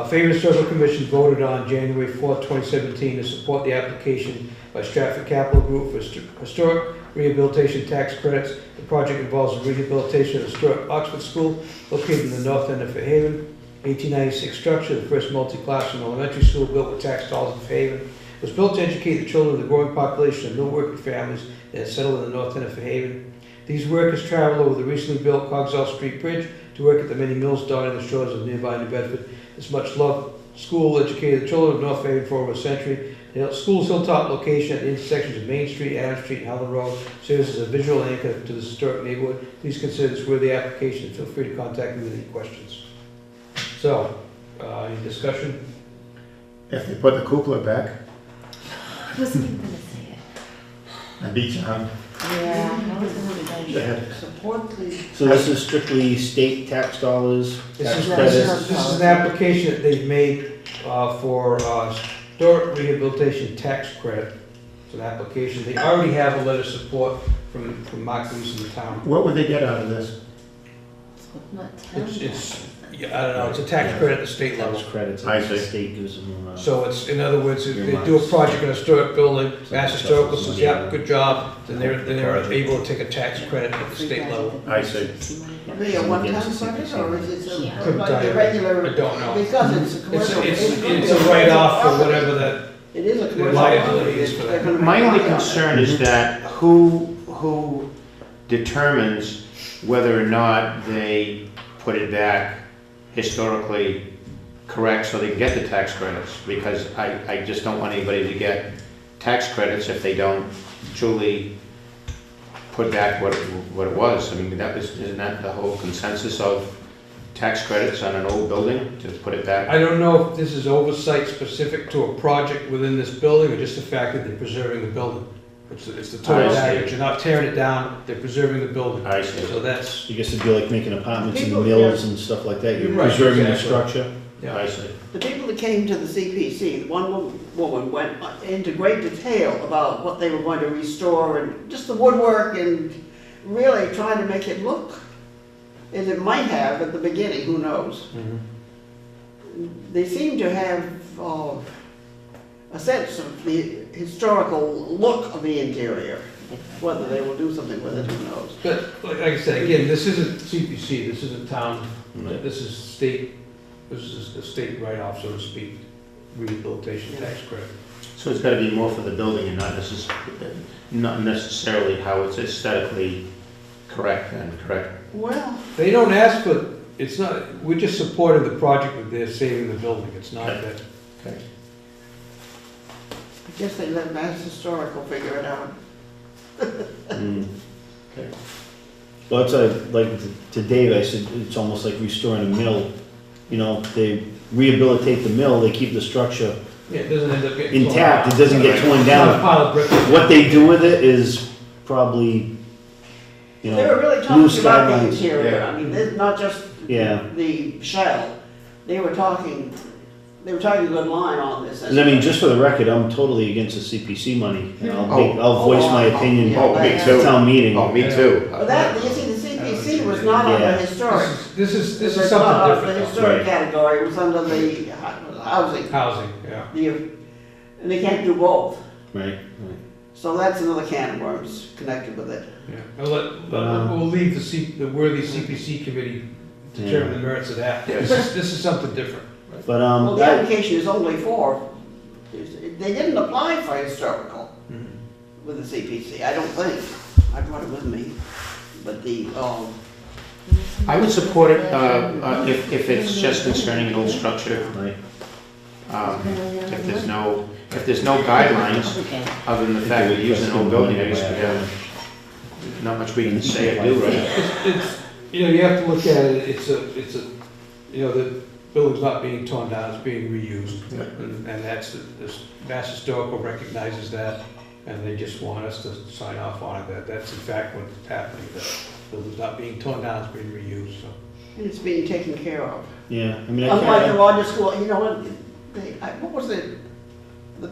Favorite Historical Commission voted on January 4th, 2017 to support the application by Stratford Capital Group for historic rehabilitation tax credits. The project involves the rehabilitation of historic Oxford School located in the north end of Fairhaven. 1896 structure, the first multi-classroom elementary school built with tax dollars in Fairhaven. It was built to educate the children of the growing population of mill-working families that had settled in the north end of Fairhaven. These workers traveled over the recently built Cogswell Street Bridge to work at the many mills dotting the shores of nearby New Bedford. This much-loved school educated the children of North Fairhaven for over a century. The school's hilltop location at the intersections of Main Street, Adams Street, and Helen Road serves as a visual anchor to the historic neighborhood. Please consider this worthy application and feel free to contact me with any questions. So, any discussion? If they put the cupola back, I wasn't even gonna say it. I beat you, huh? Yeah, I was gonna Go say it. ahead. Support the, So this is strictly state tax dollars, tax credits? This is an application that they've made for historic rehabilitation tax credit. It's an application. They already have a letter of support from Mark Reese in the town. What would they get out of this? Not town. Yeah, I don't know, it's a tax credit at the state level. Tax credits, I and the see. state gives them, So it's, in other words, if they do a project in a historic building, Mass Historical says, yeah, good job, then they're able to take a tax credit at the state level. I see. are they a one-time credit or is it Couldn't like tell a you. regular? I don't know. Because it's a commercial. It's a write-off for whatever that, It is a the commercial. liability is for They're that. gonna My make only money on it. concern is that who determines whether or not they put it back historically correct so they can get the tax credits? Because I just don't want anybody to get tax credits if they don't truly put back what it was. I mean, isn't that the whole consensus of tax credits on an old building, to put it back? I don't know if this is oversight specific to a project within this building or just the fact that they're preserving the building. It's the I total see. package, you're not tearing it down, they're preserving the building. I see. So that's, I guess it'd be like making apartments in the People- mills and stuff like that, you're Right, preserving the exactly. structure. yeah. I see. The people that came to the CPC, one woman went into great detail about what they were going to restore and just the woodwork and really trying to make it look as it might have at the beginning, who knows? Mhm. They seem to have a sense of the historical look of the interior. Whether they will do something with it, who knows? But like I said, again, this isn't CPC, this isn't town, this is state, this is the state write-off, so to speak, rehabilitation tax credit. So it's gotta be more for the building and not necessarily how it's aesthetically correct and correct. Well, They don't ask for, it's not, we're just supporting the project that they're saving the building, it's not that. Okay. I guess they let Mass Historical figure it out. Mm. Okay. Well, it's like to Dave, I said, it's almost like restoring a mill. You know, they rehabilitate the mill, they keep the structure Yeah, it doesn't end up getting. torn intact, down. it doesn't get torn It's not a down. pile of bricks. What they do with it is probably, you They were know, really new talking about the skylines. interior, Yeah. I mean, it's not just Yeah. the shell. They were talking a good line on this. And I mean, just for the record, I'm totally against the CPC money. And Oh. I'll voice my opinion Oh, me at too. town meeting. Oh, me too. But that, you see, the CPC was not on the Yeah. historic. This is It was not something on different. the though. historic Right. category, it was under the housing. Housing, yeah. And they can't do both. Right, So that's another can of worms connected with it. Yeah. We'll leave the worthy CPC committee to determine the merits of that. Yes. This is something different. but, Well, the application is only for, they didn't apply for historical with the CPC, I don't think. I brought it with me. But I would support it if it's just concerning an old structure. Right. If there's no guidelines, other than the fact that we're using an old building, I guess we have not much we can say or do, right? It's, you have to look at it, it's a, the building's not being torn down, it's being reused. Yeah. And that's, this Mass Historical recognizes that, and they just want us to sign off on it, that's in fact what's happening, the building's not being torn down, it's being reused, so. And it's being taken care of. Yeah, I mean, Unlike the I Rogers School, you know what, what was the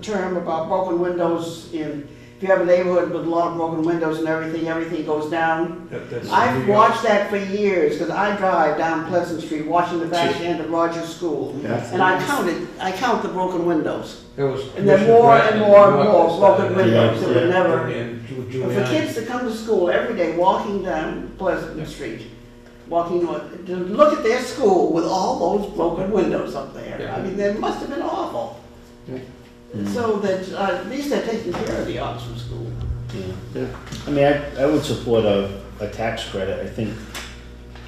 term about broken windows in, if you have a neighborhood with a lot of broken windows and everything goes down? That's I've watched that for years, because I drive down Pleasant Street, watching the back end of Rogers School. Yeah. And I count the broken windows. There was And there are more and more and more broken Yeah, windows that were never. And And for Giuliani. kids to come to school every day, walking down Pleasant Street, walking north, to look at their school with all those broken windows up there. Yeah. I mean, they must have been awful. Yeah. So that, at least they're taking care of the Oxford School. Yeah. I mean, I would support a tax credit. I think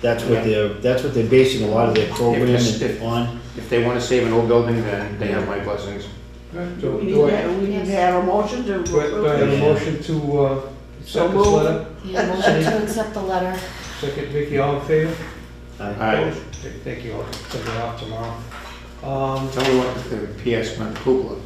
that's what they're basing a lot of their programming on. If they want to save an old building, then they have my blessings. Right, so We do I, need to have a motion to. do I have a motion to So accept this moved. letter? Yeah, motion to accept the letter. Second, Vicky, all in favor? I- Opposed? Okay, thank you, I'll send it off tomorrow. Tell me what the PS went cupola.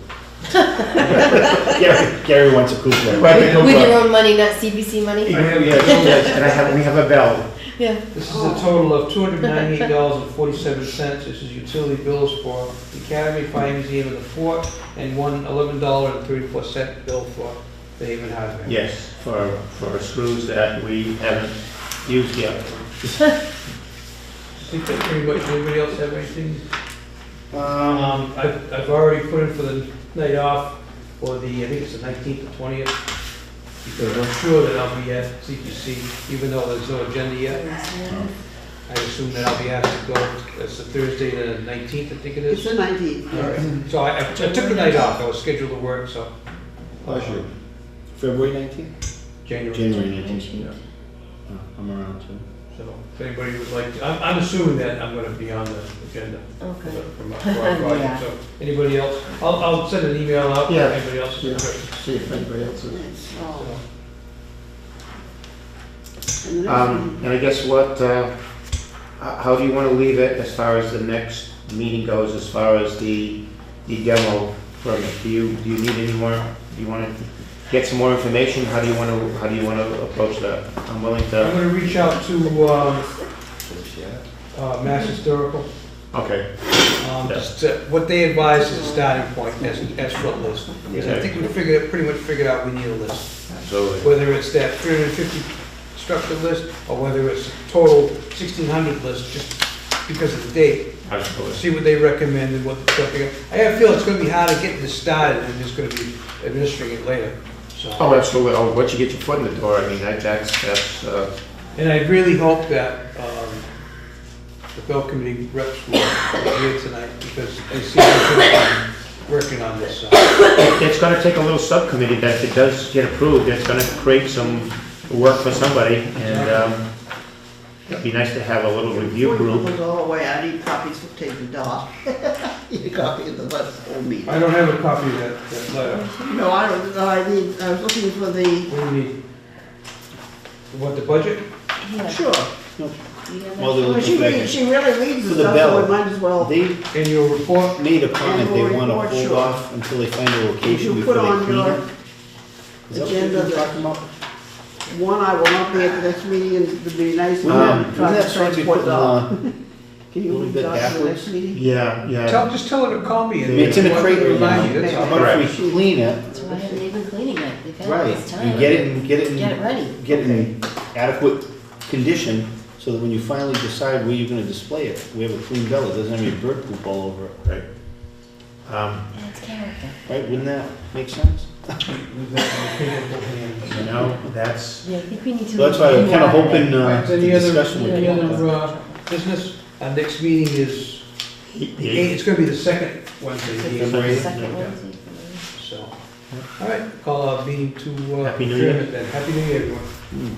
Gary wants a coupon. With your own money, not CBC money? And we have a bell. Yeah. This is a total of $298.47. This is utility bills for the Academy, Fire Museum, and the Fort, and one $11.34 bill for the Haven Hardware. Yes, for screws that we haven't used yet. I think that pretty much, anybody else have anything? I've already put in for the night off for the, I think it's the 19th or 20th, because I'm sure that I'll be at CPC, even though there's no agenda yet. I assume that I'll be asked to go, it's the Thursday, the 19th, I think it It's is. the 19th. All right. So I took the night off, I was scheduled to work, so. February 19th? January. January 19th. Yeah. Oh, I'm around too. So if anybody would like, I'm assuming that I'm gonna be on the agenda for Okay. for our project, Yeah. so anybody else, I'll send an email out, if Yeah. anybody else is Yeah. interested. See if anybody else is. It's, So, and the next one- And I guess what, how do you want to leave it as far as the next meeting goes, as far as the demo permit? Do you need any more, do you want to get some more information? How do you want to approach that? I'm willing I'm to, gonna reach out to, Mass Historical, okay. just what they advise is a starting point as front list. Because I think we pretty much figured out we need a list. Absolutely. Whether it's that 350 structure list, or whether it's a total 1,600 list, just because of the date. Absolutely. See what they recommend and what the stuff they got. I have a feeling it's gonna be hard to get this started, and just gonna be administering it later, so. Oh, absolutely. Oh, once you get your foot in the door, I mean, that's, And I really hope that, the Bell Committee reps will be here tonight, because they see them working on this, so. it's going to take a little subcommittee that if it does get approved, it's going to create some work for somebody, and it'd be nice to have a little review Before group. it goes all the way, I need copies for taking Dot. Need a copy of the whole meeting. I don't have a copy of that letter. No, I don't, no, I was looking for the, What do you need? What, the budget? Yeah. sure. Well, they're Well, looking back she really reads For the the stuff, bell. so we might as well. They Annual report? made a comment they want to Report, hold sure. off until they find a If location you before put they on clean your it. Is that what agenda you're talking about? one, I will not be at the next meeting, and it'd be nice to Wouldn't try that to sort of be transport putting, Dot. Can you little move bit Dot to the backwards? next meeting? Yeah. Just tell her to call me. and It's in a crate right remind now. you, that's How all. about if we clean it, That's why they've been cleaning it. They've had all right, this time. and get it ready. get it in adequate condition, so that when you finally decide where you're gonna display it, we have a clean bell, it doesn't have any bird poop all over it, Right. That's character. right? Wouldn't that make sense? With that in the capable hands. You know, that's, Yeah, I think we need to. So that's why I'm kinda hoping, Right, the any discussion would any come other, up. business? Our next meeting is, it's gonna be the second Wednesday. the February. 8th. Second Yeah. Wednesday. So, all right, call our meeting to, Happy New Year. adjournment then. Happy New Year, everyone.